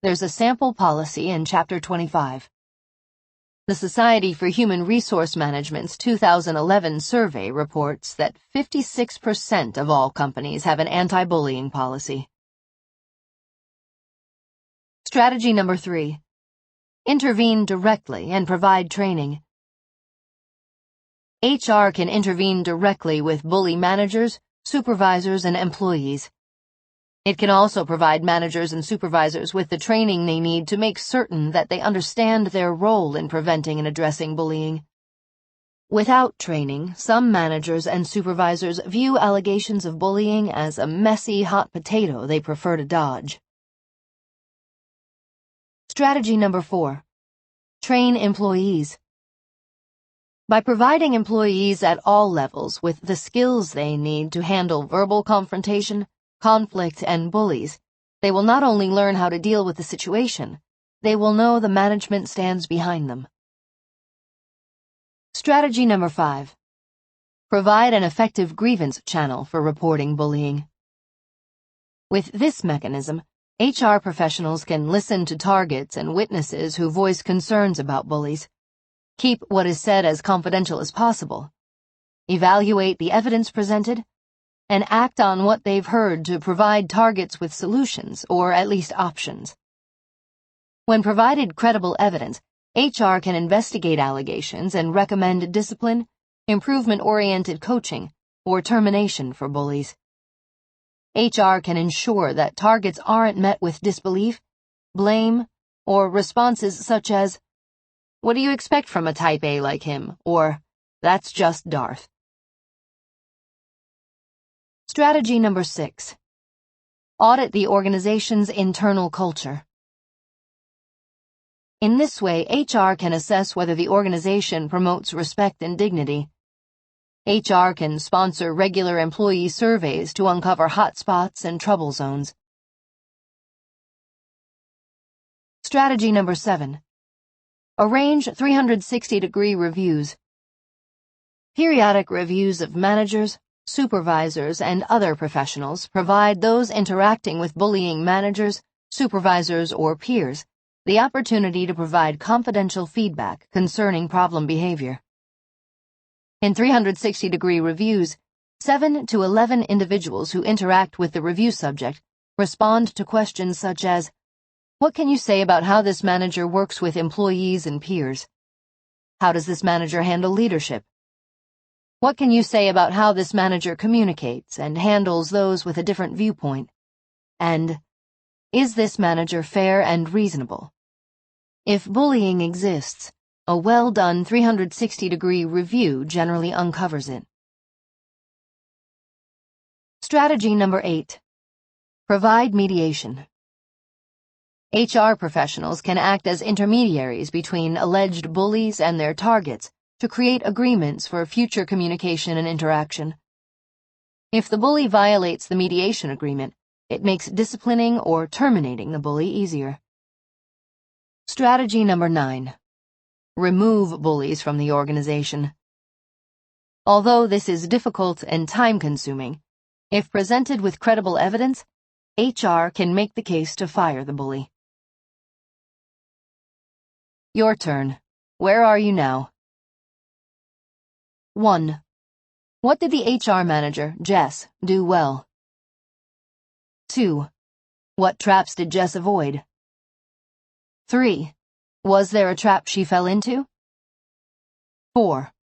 There's a sample policy in Chapter 25. The Society for Human Resource Management's 2011 survey reports that 56% of all companies have an anti-bullying policy. Strategy number 3. Intervene directly and provide training. HR can intervene directly with bully managers, supervisors, and employees. It can also provide managers and supervisors with the training they need to make certain that they understand their role in preventing and addressing bullying. Without training, some managers and supervisors view allegations of bullying as a messy hot potato they prefer to dodge. Strategy number 4. Train employees. By providing employees at all levels with the skills they need to handle verbal confrontation, conflict, and bullies, they will not only learn how to deal with the situation, they will know the management stands behind them. Strategy number 5. Provide an effective grievance channel for reporting bullying. With this mechanism, HR professionals can listen to targets and witnesses who voice concerns about bullies, keep what is said as confidential as possible, evaluate the evidence presented, and act on what they've heard to provide targets with solutions, or at least options. When provided credible evidence, HR can investigate allegations and recommend discipline, improvement-oriented coaching, or termination for bullies. HR can ensure that targets aren't met with disbelief, blame, or responses such as, "What do you expect from a type A like him?" or, "That's just Darth." Strategy number 6. Audit the organization's internal culture. In this way, HR can assess whether the organization promotes respect and dignity. HR can sponsor regular employee surveys to uncover hotspots and trouble zones. Strategy number 7. Arrange 360-degree reviews. Periodic reviews of managers, supervisors, and other professionals provide those interacting with bullying managers, supervisors, or peers the opportunity to provide confidential feedback concerning problem behavior. In 360-degree reviews, 7 to 11 individuals who interact with the review subject respond to questions such as, "What can you say about how this manager works with employees and peers? How does this manager handle leadership? What can you say about how this manager communicates and handles those with a different viewpoint? And, is this manager fair and reasonable?" If bullying exists, a well-done 360-degree review generally uncovers it. Strategy number 8. Provide mediation. HR professionals can act as intermediaries between alleged bullies and their targets to create agreements for future communication and interaction. If the bully violates the mediation agreement, it makes disciplining or terminating the bully easier. Strategy number 9. Remove bullies from the organization. Although this is difficult and time-consuming, if presented with credible evidence, HR can make the case to fire the bully. Your turn. Where are you now? 1. What did the HR manager, Jess, do well? 2. What traps did Jess avoid? 3. Was there a trap she fell into? 4.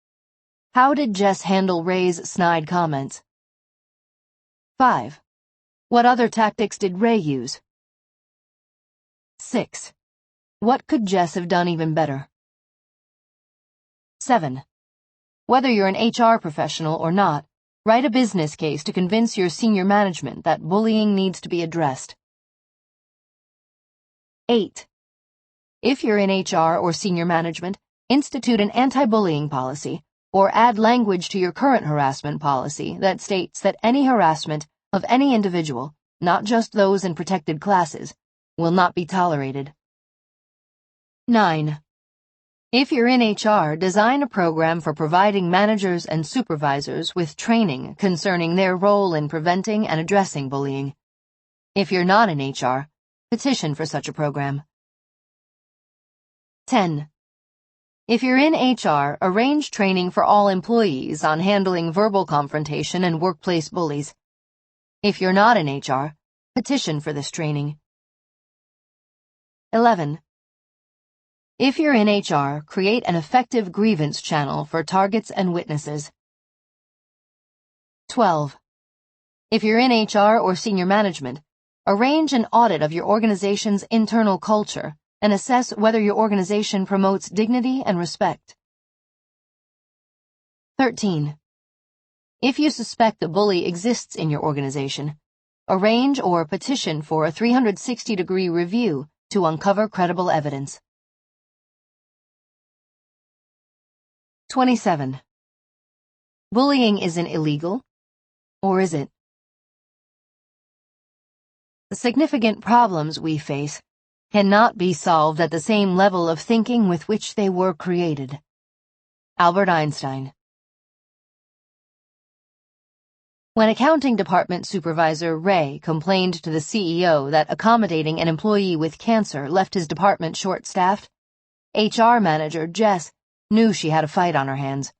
How did Jess handle Ray's snide comments? 5. What other tactics did Ray use? 6. What could Jess have done even better? 7. Whether you're an HR professional or not, write a business case to convince your senior management that bullying needs to be addressed. 8. If you're in HR or senior management, institute an anti-bullying policy or add language to your current harassment policy that states that any harassment of any individual, not just those in protected classes, will not be tolerated. 9. If you're in HR, design a program for providing managers and supervisors with training concerning their role in preventing and addressing bullying. If you're not in HR, petition for such a program. 10. If you're in HR, arrange training for all employees on handling verbal confrontation and workplace bullies. If you're not in HR, petition for this training. 11. If you're in HR, create an effective grievance channel for targets and witnesses. 12. If you're in HR or senior management, arrange an audit of your organization's internal culture and assess whether your organization promotes dignity and respect. 13. If you suspect a bully exists in your organization, arrange or petition for a 360-degree review to uncover credible evidence. 27. Bullying isn't illegal, or is it? The significant problems we face cannot be solved at the same level of thinking with which they were created. Albert Einstein. When accounting department supervisor Ray complained to the CEO that accommodating an employee with cancer left his department short-staffed, HR manager Jess knew she had a fight on her hands.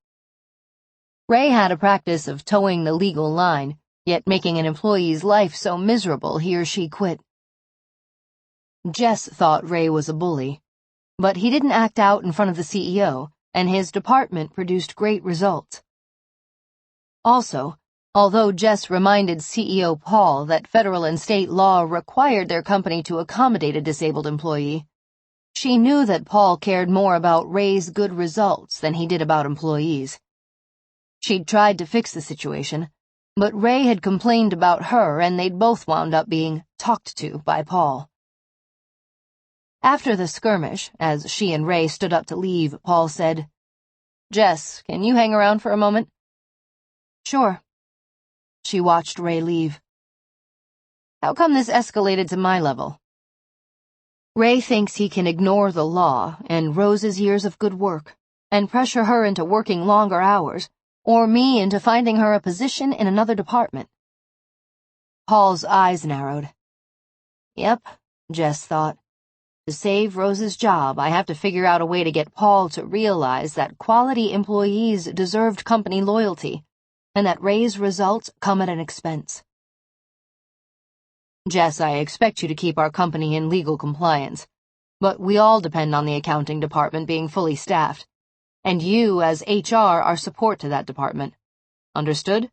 Ray had a practice of towing the legal line, yet making an employee's life so miserable he or she quit. Jess thought Ray was a bully, but he didn't act out in front of the CEO, and his department produced great results. Also, although Jess reminded CEO Paul that federal and state law required their company to accommodate a disabled employee, she knew that Paul cared more about Ray's good results than he did about employees. She'd tried to fix the situation, but Ray had complained about her and they'd both wound up being talked to by Paul. After the skirmish, as she and Ray stood up to leave, Paul said, "Jess, can you hang around for a moment?" "Sure." She watched Ray leave. "How come this escalated to my level?" "Ray thinks he can ignore the law and Rose's years of good work and pressure her into working longer hours, or me into finding her a position in another department." Paul's eyes narrowed. Yep, Jess thought. To save Rose's job, I have to figure out a way to get Paul to realize that quality employees deserved company loyalty, and that Ray's results come at an expense. "Jess, I expect you to keep our company in legal compliance, but we all depend on the accounting department being fully staffed, and you, as HR, are support to that department. Understood?"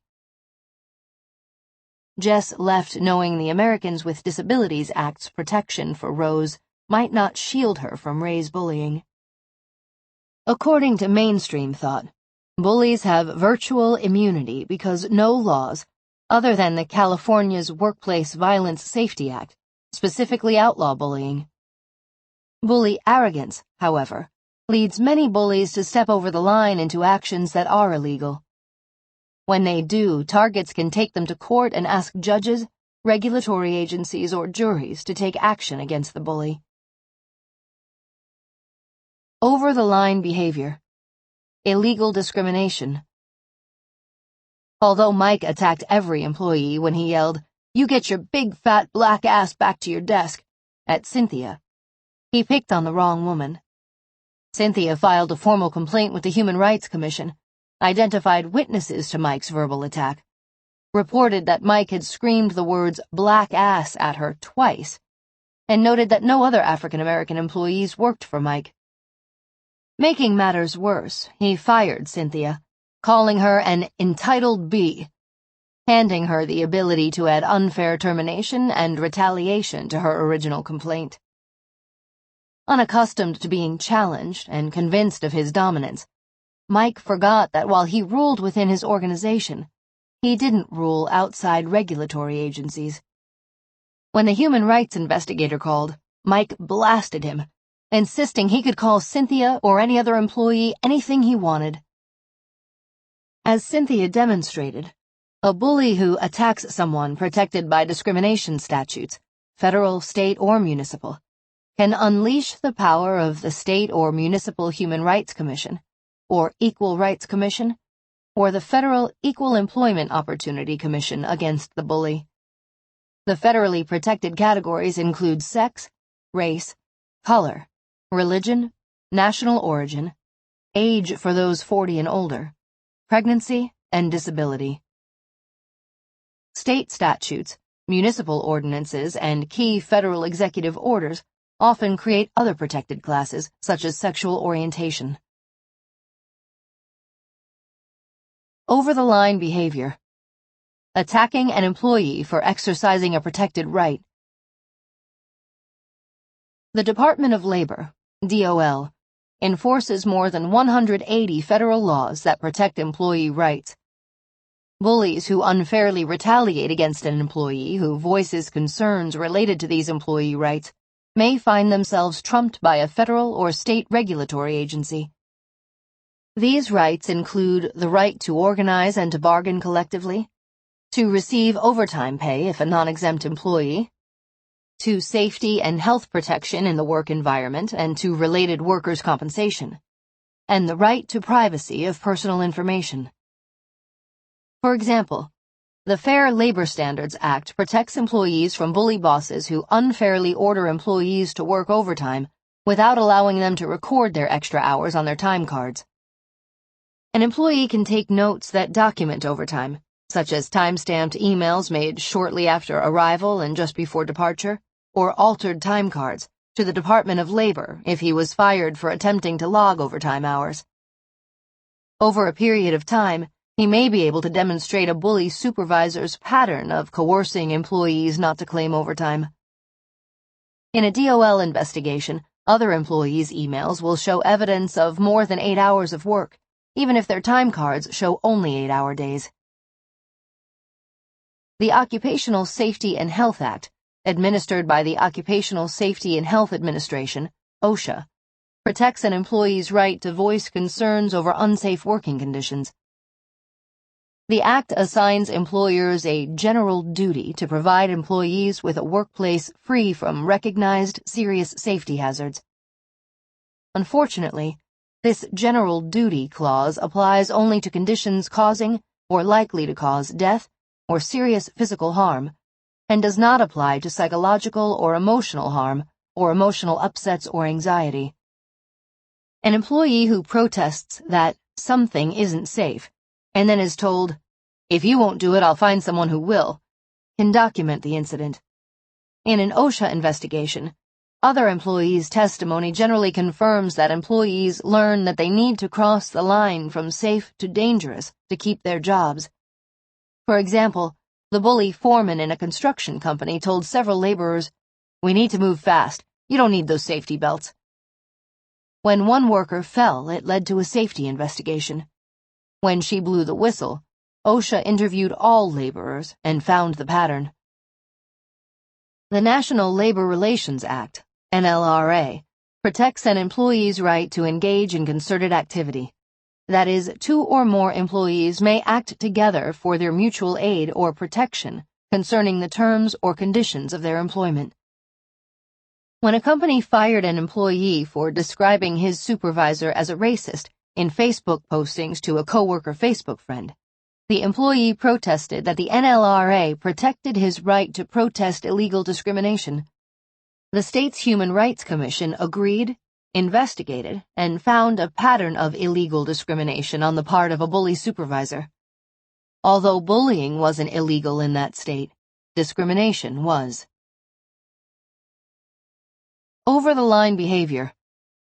Jess left knowing the Americans with Disabilities Act's protection for Rose might not shield her from Ray's bullying. According to mainstream thought, bullies have virtual immunity because no laws, other than the California's Workplace Violence Safety Act, specifically outlaw bullying. Bully arrogance, however, leads many bullies to step over the line into actions that are illegal. When they do, targets can take them to court and ask judges, regulatory agencies, or juries to take action against the bully. Over-the-line behavior. Illegal discrimination. Although Mike attacked every employee when he yelled, "You get your big fat black ass back to your desk," at Cynthia, he picked on the wrong woman. Cynthia filed a formal complaint with the Human Rights Commission, identified witnesses to Mike's verbal attack, reported that Mike had screamed the words "black ass" at her twice, and noted that no other African American employees worked for Mike. Making matters worse, he fired Cynthia, calling her an entitled bee, handing her the ability to add unfair termination and retaliation to her original complaint. Unaccustomed to being challenged and convinced of his dominance, Mike forgot that while he ruled within his organization, he didn't rule outside regulatory agencies. When the human rights investigator called, Mike blasted him, insisting he could call Cynthia or any other employee anything he wanted. As Cynthia demonstrated, a bully who attacks someone protected by discrimination statutes, federal, state, or municipal, can unleash the power of the State or Municipal Human Rights Commission, or Equal Rights Commission, or the Federal Equal Employment Opportunity Commission against the bully. The federally protected categories include sex, race, color, religion, national origin, age for those 40 and older, pregnancy, and disability. State statutes, municipal ordinances, and key federal executive orders often create other protected classes, such as sexual orientation. Over-the-line behavior. Attacking an employee for exercising a protected right. The Department of Labor, DOL, enforces more than 180 federal laws that protect employee rights. Bullies who unfairly retaliate against an employee who voices concerns related to these employee rights may find themselves trumped by a federal or state regulatory agency. These rights include the right to organize and to bargain collectively, to receive overtime pay if a non-exempt employee, to safety and health protection in the work environment and to related workers' compensation, and the right to privacy of personal information. For example, the Fair Labor Standards Act protects employees from bully bosses who unfairly order employees to work overtime without allowing them to record their extra hours on their time cards. An employee can take notes that document overtime, such as time-stamped emails made shortly after arrival and just before departure, or altered time cards, to the Department of Labor if he was fired for attempting to log overtime hours. Over a period of time, he may be able to demonstrate a bully supervisor's pattern of coercing employees not to claim overtime. In a DOL investigation, other employees' emails will show evidence of more than 8 hours of work, even if their time cards show only 8-hour days. The Occupational Safety and Health Act, administered by the Occupational Safety and Health Administration, OSHA, protects an employee's right to voice concerns over unsafe working conditions. The Act assigns employers a general duty to provide employees with a workplace free from recognized serious safety hazards. Unfortunately, this general duty clause applies only to conditions causing or likely to cause death or serious physical harm, and does not apply to psychological or emotional harm or emotional upsets or anxiety. An employee who protests that something isn't safe and then is told, "If you won't do it, I'll find someone who will," can document the incident. In an OSHA investigation, other employees' testimony generally confirms that employees learn that they need to cross the line from safe to dangerous to keep their jobs. For example, the bully foreman in a construction company told several laborers, "We need to move fast. You don't need those safety belts." When one worker fell, it led to a safety investigation. When she blew the whistle, OSHA interviewed all laborers and found the pattern. The National Labor Relations Act, NLRA, protects an employee's right to engage in concerted activity. That is, 2 or more employees may act together for their mutual aid or protection concerning the terms or conditions of their employment. When a company fired an employee for describing his supervisor as a racist in Facebook postings to a coworker Facebook friend, the employee protested that the NLRA protected his right to protest illegal discrimination. The state's Human Rights Commission agreed, investigated, and found a pattern of illegal discrimination on the part of a bully supervisor. Although bullying wasn't illegal in that state, discrimination was. Over-the-line behavior.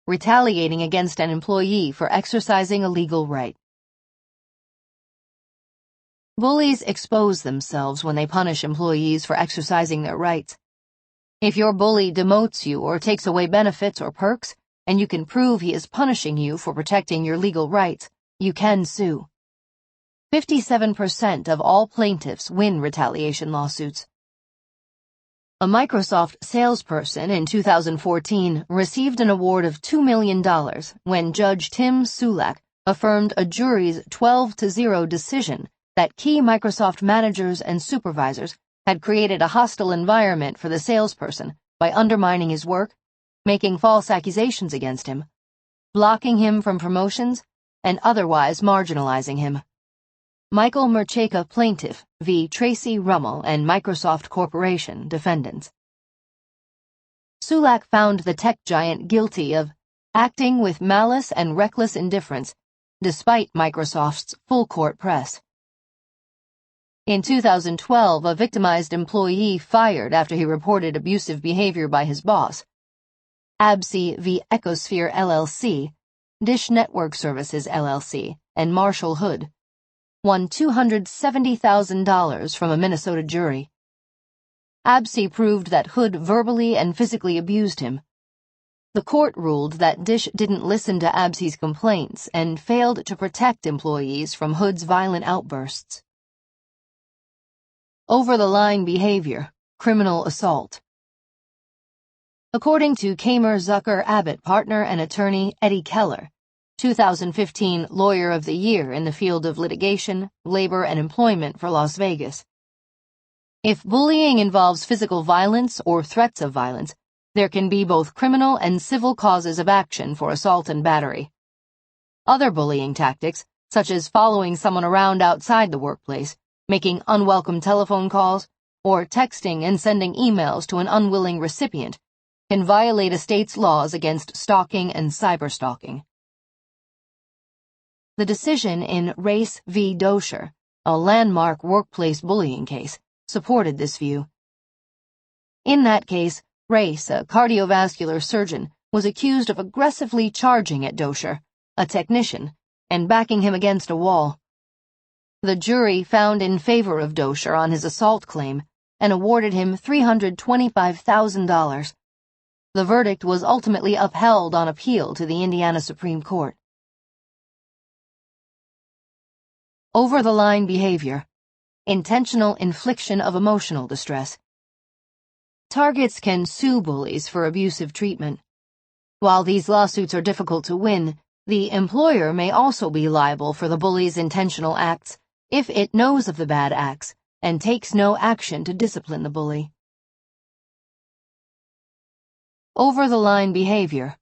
Retaliating against an employee for exercising a legal right. Bullies expose themselves when they punish employees for exercising their rights. If your bully demotes you or takes away benefits or perks, and you can prove he is punishing you for protecting your legal rights, you can sue. 57% of all plaintiffs win retaliation lawsuits. A Microsoft salesperson in 2014 received an award of $2 million when Judge Tim Sulak affirmed a jury's 12-0 decision that key Microsoft managers and supervisors had created a hostile environment for the salesperson by undermining his work, making false accusations against him, blocking him from promotions, and otherwise marginalizing him. Michael Mercheka plaintiff v. Tracy Rummel and Microsoft Corporation defendants. Sulak found the tech giant guilty of acting with malice and reckless indifference, despite Microsoft's full-court press. In 2012, a victimized employee fired after he reported abusive behavior by his boss. ABSI v. Ecosphere LLC, Dish Network Services LLC, and Marshall Hood won $270,000 from a Minnesota jury. ABSI proved that Hood verbally and physically abused him. The court ruled that Dish didn't listen to ABSI's complaints and failed to protect employees from Hood's violent outbursts. Over-the-line behavior, criminal assault. According to Kamer Zucker Abbott partner and attorney Eddie Keller, 2015 Lawyer of the Year in the field of litigation, labor, and employment for Las Vegas. If bullying involves physical violence or threats of violence, there can be both criminal and civil causes of action for assault and battery. Other bullying tactics, such as following someone around outside the workplace, making unwelcome telephone calls, or texting and sending emails to an unwilling recipient, can violate a state's laws against stalking and cyberstalking. The decision in Race v. Dosher, a landmark workplace bullying case, supported this view. In that case, Race, a cardiovascular surgeon, was accused of aggressively charging at Dosher, a technician, and backing him against a wall. The jury found in favor of Dosher on his assault claim and awarded him $325,000. The verdict was ultimately upheld on appeal to the Indiana Supreme Court. Over-the-line behavior, intentional infliction of emotional distress. Targets can sue bullies for abusive treatment. While these lawsuits are difficult to win, the employer may also be liable for the bully's intentional acts if it knows of the bad acts and takes no action to discipline the bully. Over-the-line behavior,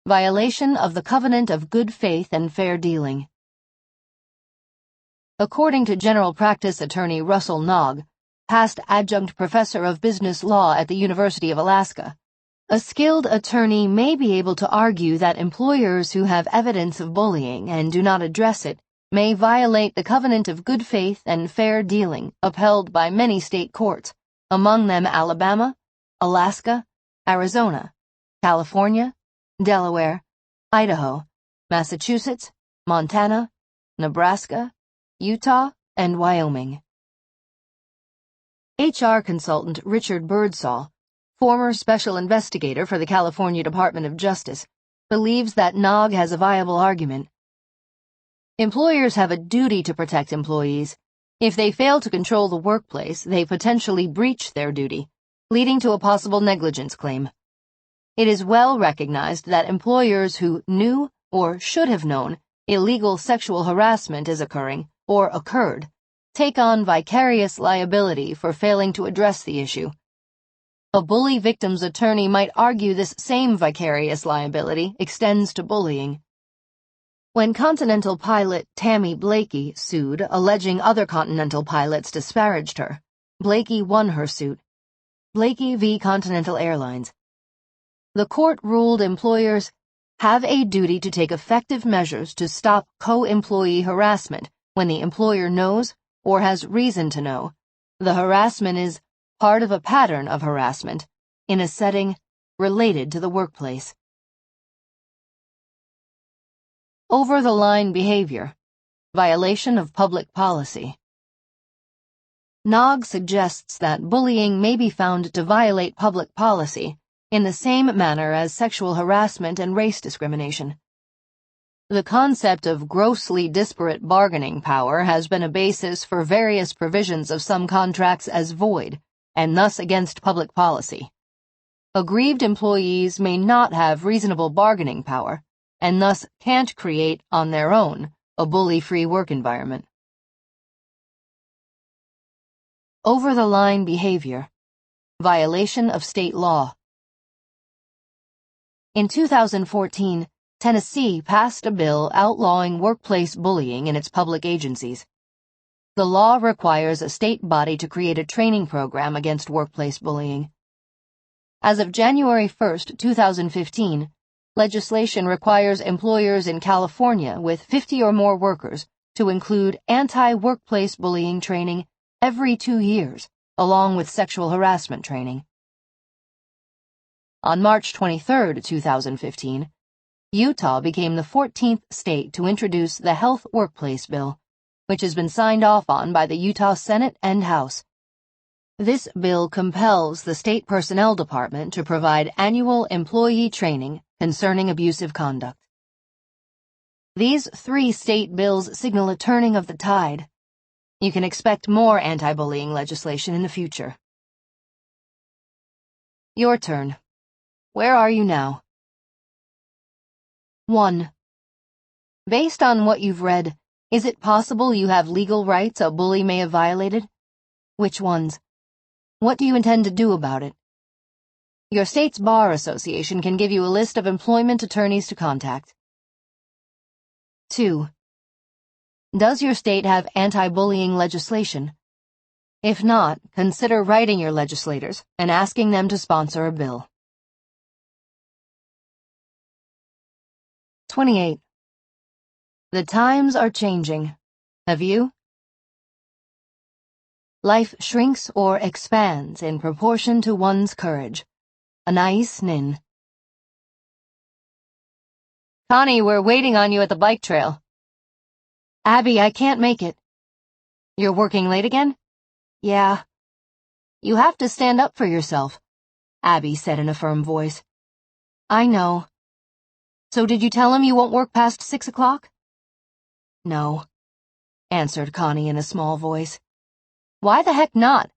violation of the covenant of good faith and fair dealing. According to general practice attorney Russell Nogg, past adjunct professor of business law at the University of Alaska, a skilled attorney may be able to argue that employers who have evidence of bullying and do not address it may violate the covenant of good faith and fair dealing upheld by many state courts, among them Alabama, Alaska, Arizona, California, Delaware, Idaho, Massachusetts, Montana, Nebraska, Utah, and Wyoming. HR consultant Richard Birdsall, former special investigator for the California Department of Justice, believes that Nogg has a viable argument. Employers have a duty to protect employees. If they fail to control the workplace, they potentially breach their duty, leading to a possible negligence claim. It is well recognized that employers who knew or should have known illegal sexual harassment is occurring or occurred take on vicarious liability for failing to address the issue. A bully victim's attorney might argue this same vicarious liability extends to bullying. When Continental pilot Tammy Blakey sued, alleging other Continental pilots disparaged her, Blakey won her suit. Blakey v. Continental Airlines. The court ruled employers have a duty to take effective measures to stop co-employee harassment when the employer knows or has reason to know, the harassment is part of a pattern of harassment in a setting related to the workplace. Over-the-line behavior, violation of public policy. Nog suggests that bullying may be found to violate public policy in the same manner as sexual harassment and race discrimination. The concept of grossly disparate bargaining power has been a basis for various provisions of some contracts as void, and thus against public policy. Aggrieved employees may not have reasonable bargaining power, and thus can't create, on their own, a bully-free work environment. Over-the-line behavior, violation of state law. In 2014, Tennessee passed a bill outlawing workplace bullying in its public agencies. The law requires a state body to create a training program against workplace bullying. As of January 1, 2015, legislation requires employers in California with 50 or more workers to include anti-workplace bullying training every 2 years, along with sexual harassment training. On March 23, 2015, Utah became the 14th state to introduce the Health Workplace Bill, which has been signed off on by the Utah Senate and House. This bill compels the state personnel department to provide annual employee training concerning abusive conduct. These 3 state bills signal a turning of the tide. You can expect more anti-bullying legislation in the future. Your turn. Where are you now? 1. Based on what you've read, is it possible you have legal rights a bully may have violated? Which ones? What do you intend to do about it? Your state's bar association can give you a list of employment attorneys to contact. 2. Does your state have anti-bullying legislation? If not, consider writing your legislators and asking them to sponsor a bill. 28. The times are changing. Have you? Life shrinks or expands in proportion to one's courage. Anais Nin. Connie, we're waiting on you at the bike trail. Abby, I can't make it. You're working late again? Yeah. You have to stand up for yourself, Abby said in a firm voice. I know. So did you tell him you won't work past 6 o'clock? No, answered Connie in a small voice. Why the heck not?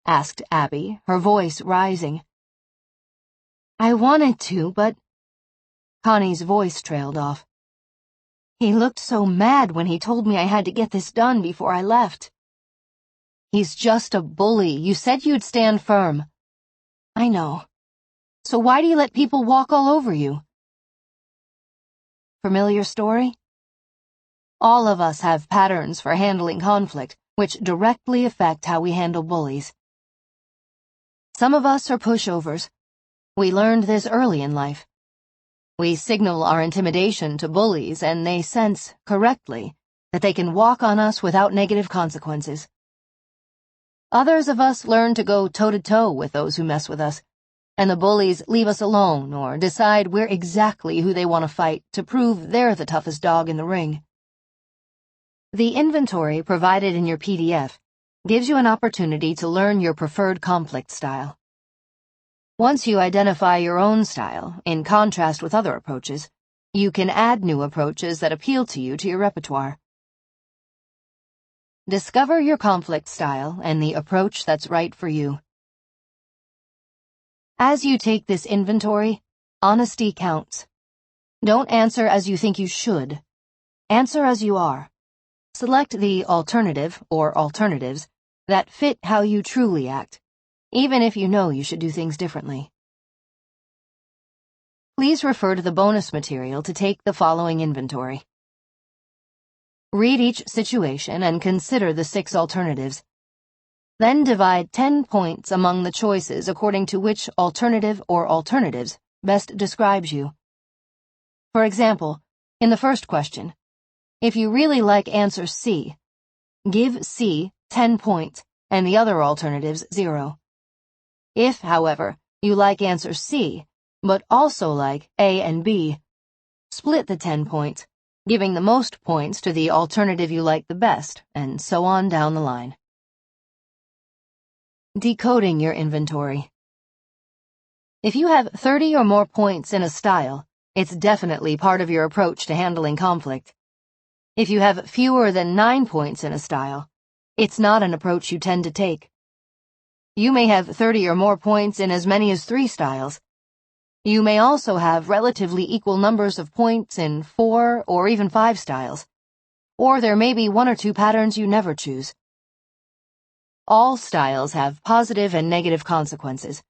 Asked Abby, her voice rising. I wanted to, but... Connie's voice trailed off. He looked so mad when he told me I had to get this done before I left. He's just a bully. You said you'd stand firm. I know. So why do you let people walk all over you? Familiar story? All of us have patterns for handling conflict, which directly affect how we handle bullies. Some of us are pushovers. We learned this early in life. We signal our intimidation to bullies and they sense, correctly, that they can walk on us without negative consequences. Others of us learn to go toe-to-toe with those who mess with us, and the bullies leave us alone or decide we're exactly who they want to fight to prove they're the toughest dog in the ring. The inventory provided in your PDF gives you an opportunity to learn your preferred conflict style. Once you identify your own style, in contrast with other approaches, you can add new approaches that appeal to you to your repertoire. Discover your conflict style and the approach that's right for you. As you take this inventory, honesty counts. Don't answer as you think you should. Answer as you are. Select the alternative or alternatives that fit how you truly act, even if you know you should do things differently. Please refer to the bonus material to take the following inventory. Read each situation and consider the 6 alternatives. Then divide 10 points among the choices according to which alternative or alternatives best describes you. For example, in the first question, if you really like answer C, give C 10 points and the other alternatives 0. If, however, you like answer C, but also like A and B, split the 10 points, giving the most points to the alternative you like the best, and so on down the line. Decoding your inventory. If you have 30 or more points in a style, it's definitely part of your approach to handling conflict. If you have fewer than 9 points in a style, it's not an approach you tend to take. You may have 30 or more points in as many as 3 styles. You may also have relatively equal numbers of points in 4 or even 5 styles. Or there may be 1 or 2 patterns you never choose. All styles have positive and negative consequences.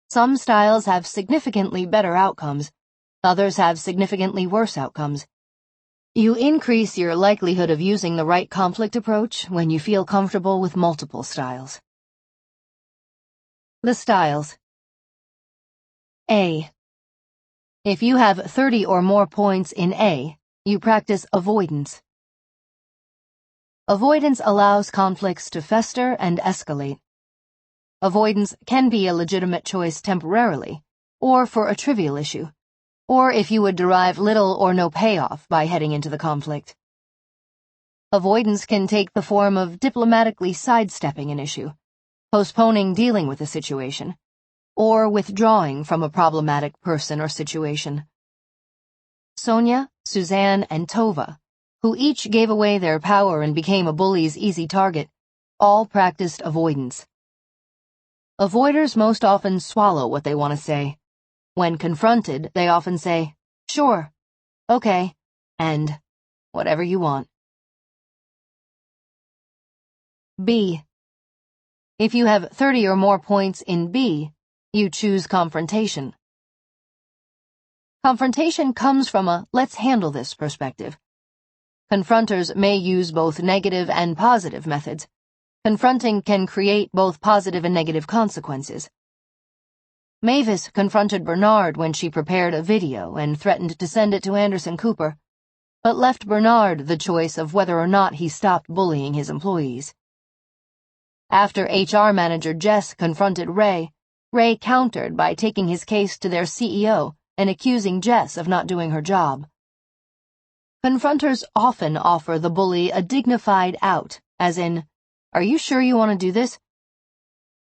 Some styles have significantly better outcomes, others have significantly worse outcomes. You increase your likelihood of using the right conflict approach when you feel comfortable with multiple styles. The styles. A. If you have 30 or more points in A, you practice avoidance. Avoidance allows conflicts to fester and escalate. Avoidance can be a legitimate choice temporarily, or for a trivial issue, or if you would derive little or no payoff by heading into the conflict. Avoidance can take the form of diplomatically sidestepping an issue, postponing dealing with a situation, or withdrawing from a problematic person or situation. Sonia, Suzanne, and Tova, who each gave away their power and became a bully's easy target, all practiced avoidance. Avoiders most often swallow what they want to say. When confronted, they often say, "Sure, okay," and "whatever you want." B. If you have 30 or more points in B, you choose confrontation. Confrontation comes from a "let's handle this" perspective. Confronters may use both negative and positive methods. Confronting can create both positive and negative consequences. Mavis confronted Bernard when she prepared a video and threatened to send it to Anderson Cooper, but left Bernard the choice of whether or not he stopped bullying his employees. After HR manager Jess confronted Ray, Ray countered by taking his case to their CEO and accusing Jess of not doing her job. Confronters often offer the bully a dignified out, as in, "Are you sure you want to do this?"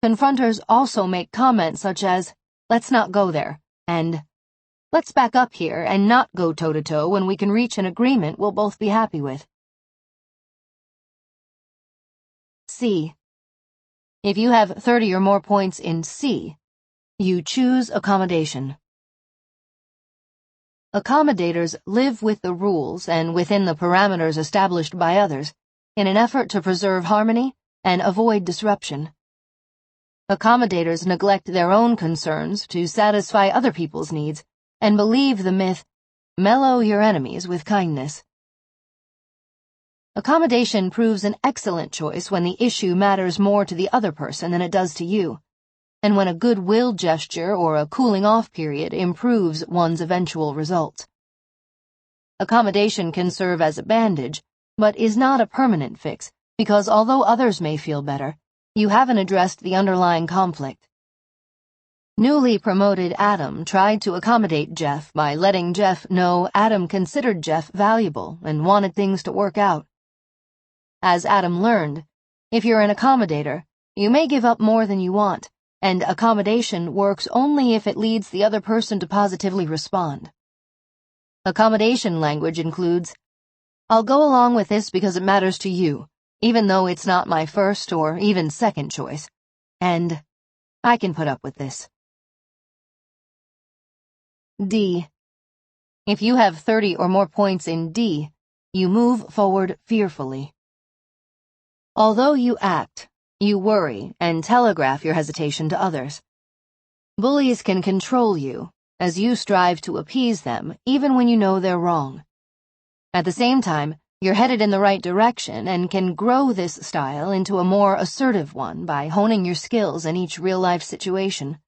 Confronters also make comments such as, "Let's not go there," and "Let's back up here and not go toe-to-toe when we can reach an agreement we'll both be happy with." C. If you have 30 or more points in C, you choose accommodation. Accommodators live with the rules and within the parameters established by others in an effort to preserve harmony and avoid disruption. Accommodators neglect their own concerns to satisfy other people's needs and believe the myth, "mellow your enemies with kindness." Accommodation proves an excellent choice when the issue matters more to the other person than it does to you, and when a goodwill gesture or a cooling-off period improves one's eventual results. Accommodation can serve as a bandage, but is not a permanent fix, because although others may feel better, you haven't addressed the underlying conflict. Newly promoted Adam tried to accommodate Jeff by letting Jeff know Adam considered Jeff valuable and wanted things to work out. As Adam learned, if you're an accommodator, you may give up more than you want, and accommodation works only if it leads the other person to positively respond. Accommodation language includes, "I'll go along with this because it matters to you, even though it's not my first or even second choice, and I can put up with this." D. If you have 30 or more points in D, you move forward fearfully. Although you act, you worry and telegraph your hesitation to others. Bullies can control you, as you strive to appease them even when you know they're wrong. At the same time, you're headed in the right direction and can grow this style into a more assertive one by honing your skills in each real-life situation.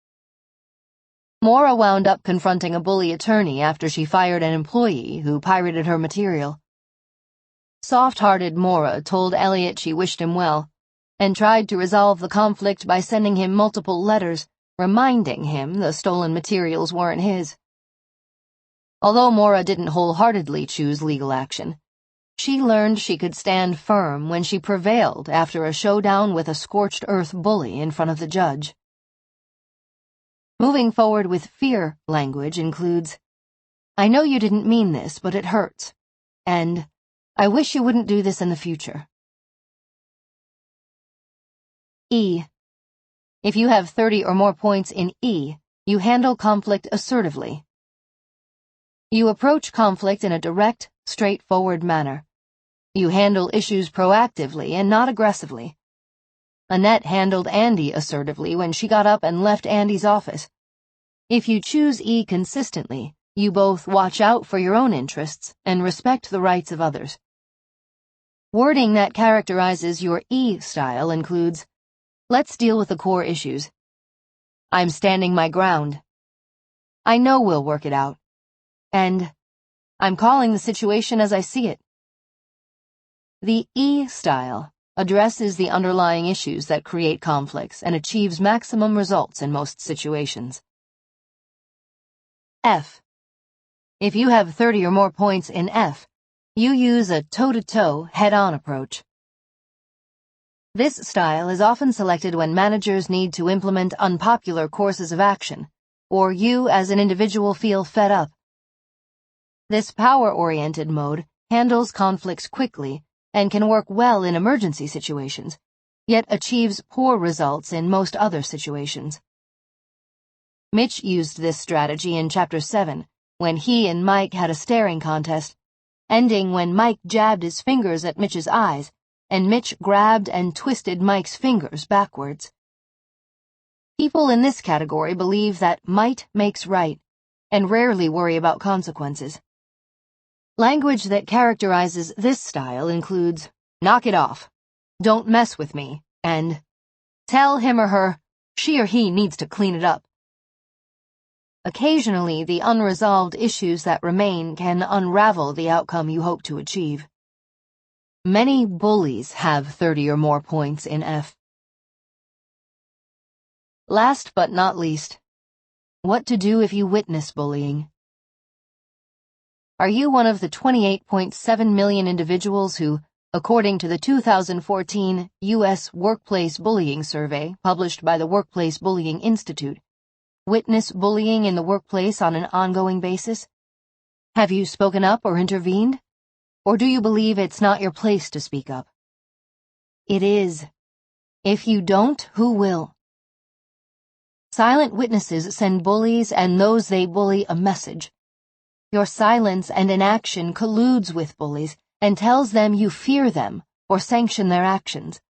Maura wound up confronting a bully attorney after she fired an employee who pirated her material. Soft-hearted Maura told Elliot she wished him well, and tried to resolve the conflict by sending him multiple letters, reminding him the stolen materials weren't his. Although Maura didn't wholeheartedly choose legal action, she learned she could stand firm when she prevailed after a showdown with a scorched earth bully in front of the judge. Moving forward with fear language includes, "I know you didn't mean this, but it hurts," and "I wish you wouldn't do this in the future." E. If you have 30 or more points in E, you handle conflict assertively. You approach conflict in a direct, straightforward manner. You handle issues proactively and not aggressively. Annette handled Andy assertively when she got up and left Andy's office. If you choose E consistently, you both watch out for your own interests and respect the rights of others. Wording that characterizes your E style includes, "Let's deal with the core issues. I'm standing my ground. I know we'll work it out. And I'm calling the situation as I see it." The E style addresses the underlying issues that create conflicts and achieves maximum results in most situations. F. If you have 30 or more points in F, you use a toe-to-toe, head-on approach. This style is often selected when managers need to implement unpopular courses of action, or you as an individual feel fed up. This power-oriented mode handles conflicts quickly and can work well in emergency situations, yet achieves poor results in most other situations. Mitch used this strategy in Chapter 7, when he and Mike had a staring contest, ending when Mike jabbed his fingers at Mitch's eyes, and Mitch grabbed and twisted Mike's fingers backwards. People in this category believe that might makes right, and rarely worry about consequences. Language that characterizes this style includes, "Knock it off," "Don't mess with me," and "Tell him or her she or he needs to clean it up." Occasionally, the unresolved issues that remain can unravel the outcome you hope to achieve. Many bullies have 30 or more points in F. Last but not least, what to do if you witness bullying. Are you one of the 28.7 million individuals who, according to the 2014 U.S. Workplace Bullying Survey published by the Workplace Bullying Institute, witness bullying in the workplace on an ongoing basis? Have you spoken up or intervened? Or do you believe it's not your place to speak up? It is. If you don't, who will? Silent witnesses send bullies and those they bully a message. Your silence and inaction colludes with bullies and tells them you fear them or sanction their actions.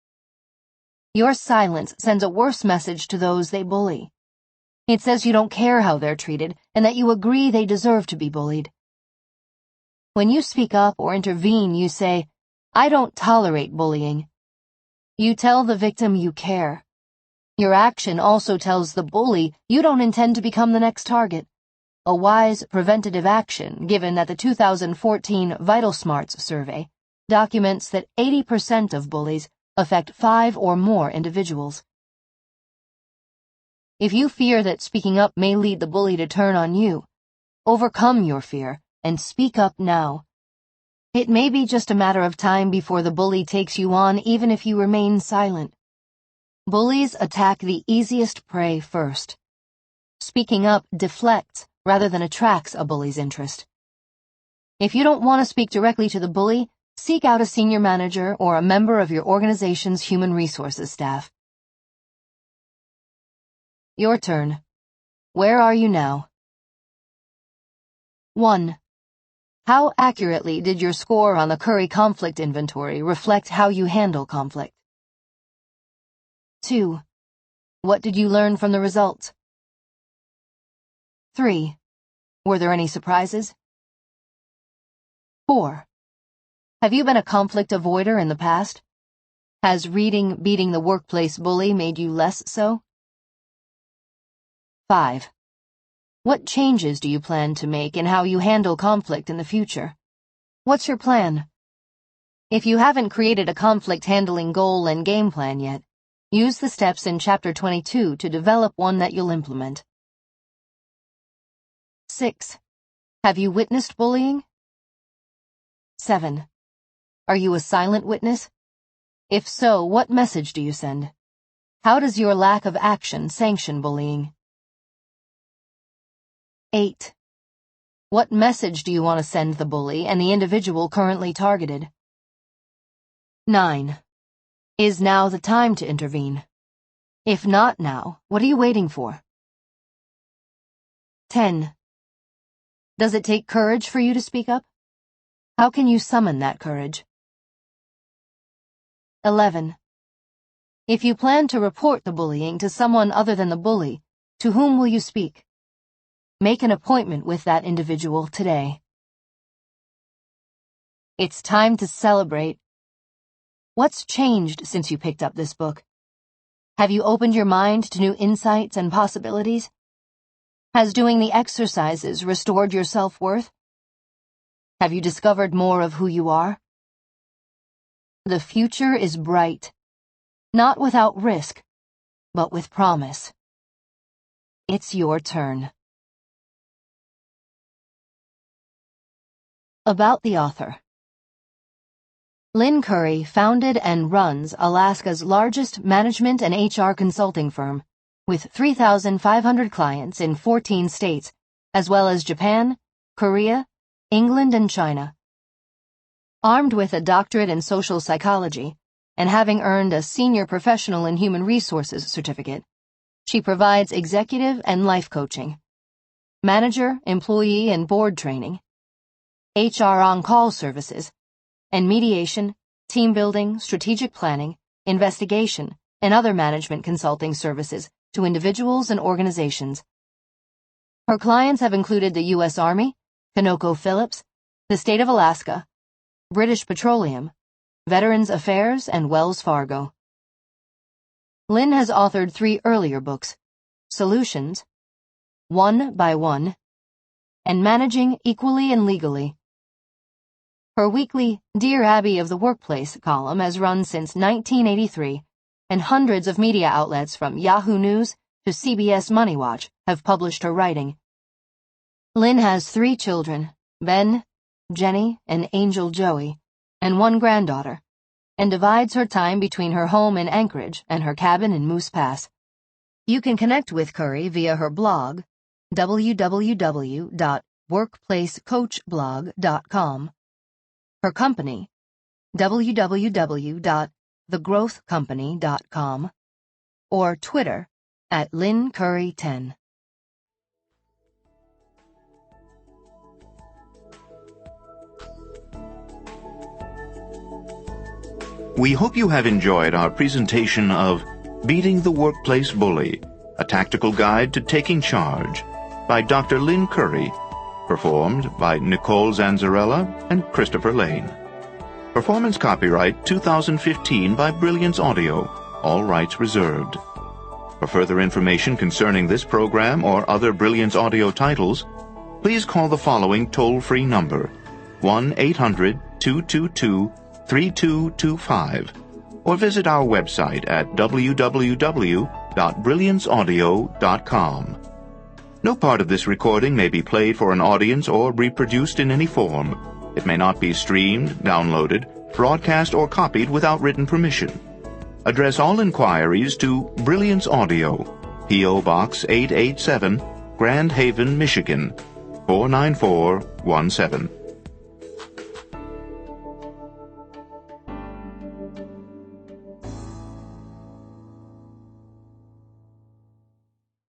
Your silence sends a worse message to those they bully. It says you don't care how they're treated and that you agree they deserve to be bullied. When you speak up or intervene, you say, "I don't tolerate bullying." You tell the victim you care. Your action also tells the bully you don't intend to become the next target. A wise preventative action, given that the 2014 Vital Smarts survey documents that 80% of bullies affect 5 or more individuals. If you fear that speaking up may lead the bully to turn on you, overcome your fear and speak up now. It may be just a matter of time before the bully takes you on, even if you remain silent. Bullies attack the easiest prey first. Speaking up deflects rather than attracts a bully's interest. If you don't want to speak directly to the bully, seek out a senior manager or a member of your organization's human resources staff. Your turn. Where are you now? 1. How accurately did your score on the Curry Conflict Inventory reflect how you handle conflict? 2. What did you learn from the results? 3. Were there any surprises? 4. Have you been a conflict avoider in the past? Has reading Beating the Workplace Bully made you less so? 5. What changes do you plan to make in how you handle conflict in the future? What's your plan? If you haven't created a conflict handling goal and game plan yet, use the steps in Chapter 22 to develop one that you'll implement. 6. Have you witnessed bullying? 7. Are you a silent witness? If so, what message do you send? How does your lack of action sanction bullying? 8. What message do you want to send the bully and the individual currently targeted? 9. Is now the time to intervene? If not now, what are you waiting for? 10. Does it take courage for you to speak up? How can you summon that courage? 11. If you plan to report the bullying to someone other than the bully, to whom will you speak? Make an appointment with that individual today. It's time to celebrate. What's changed since you picked up this book? Have you opened your mind to new insights and possibilities? Has doing the exercises restored your self-worth? Have you discovered more of who you are? The future is bright, not without risk, but with promise. It's your turn. About the author. Lynn Curry founded and runs Alaska's largest management and HR consulting firm, with 3,500 clients in 14 states, as well as Japan, Korea, England, and China. Armed with a doctorate in social psychology, and having earned a senior professional in human resources certificate, she provides executive and life coaching, manager, employee, and board training, HR on-call services, and mediation, team building, strategic planning, investigation, and other management consulting services to individuals and organizations. Her clients have included the U.S. Army, ConocoPhillips, the state of Alaska, British Petroleum, Veterans Affairs, and Wells Fargo. Lynn has authored 3 earlier books, Solutions, One by One, and Managing Equally and Legally. Her weekly Dear Abby of the Workplace column has run since 1983, and hundreds of media outlets from Yahoo News to CBS Money Watch have published her writing. Lynn has 3 children, Ben, Jenny, and Angel Joey, and 1 granddaughter, and divides her time between her home in Anchorage and her cabin in Moose Pass. You can connect with Curry via her blog, www.workplacecoachblog.com, her company, www.thegrowthcompany.com, or Twitter @LynnCurry10. We hope you have enjoyed our presentation of Beating the Workplace Bully, a Tactical Guide to Taking Charge by Dr. Lynn Curry, performed by Nicole Zanzarella and Christopher Lane. Performance copyright 2015 by Brilliance Audio, all rights reserved. For further information concerning this program or other Brilliance Audio titles, please call the following toll-free number, 1-800-222-3225, or visit our website at www.brillianceaudio.com. No part of this recording may be played for an audience or reproduced in any form. It may not be streamed, downloaded, broadcast, or copied without written permission. Address all inquiries to Brilliance Audio, P.O. Box 887, Grand Haven, Michigan, 49417.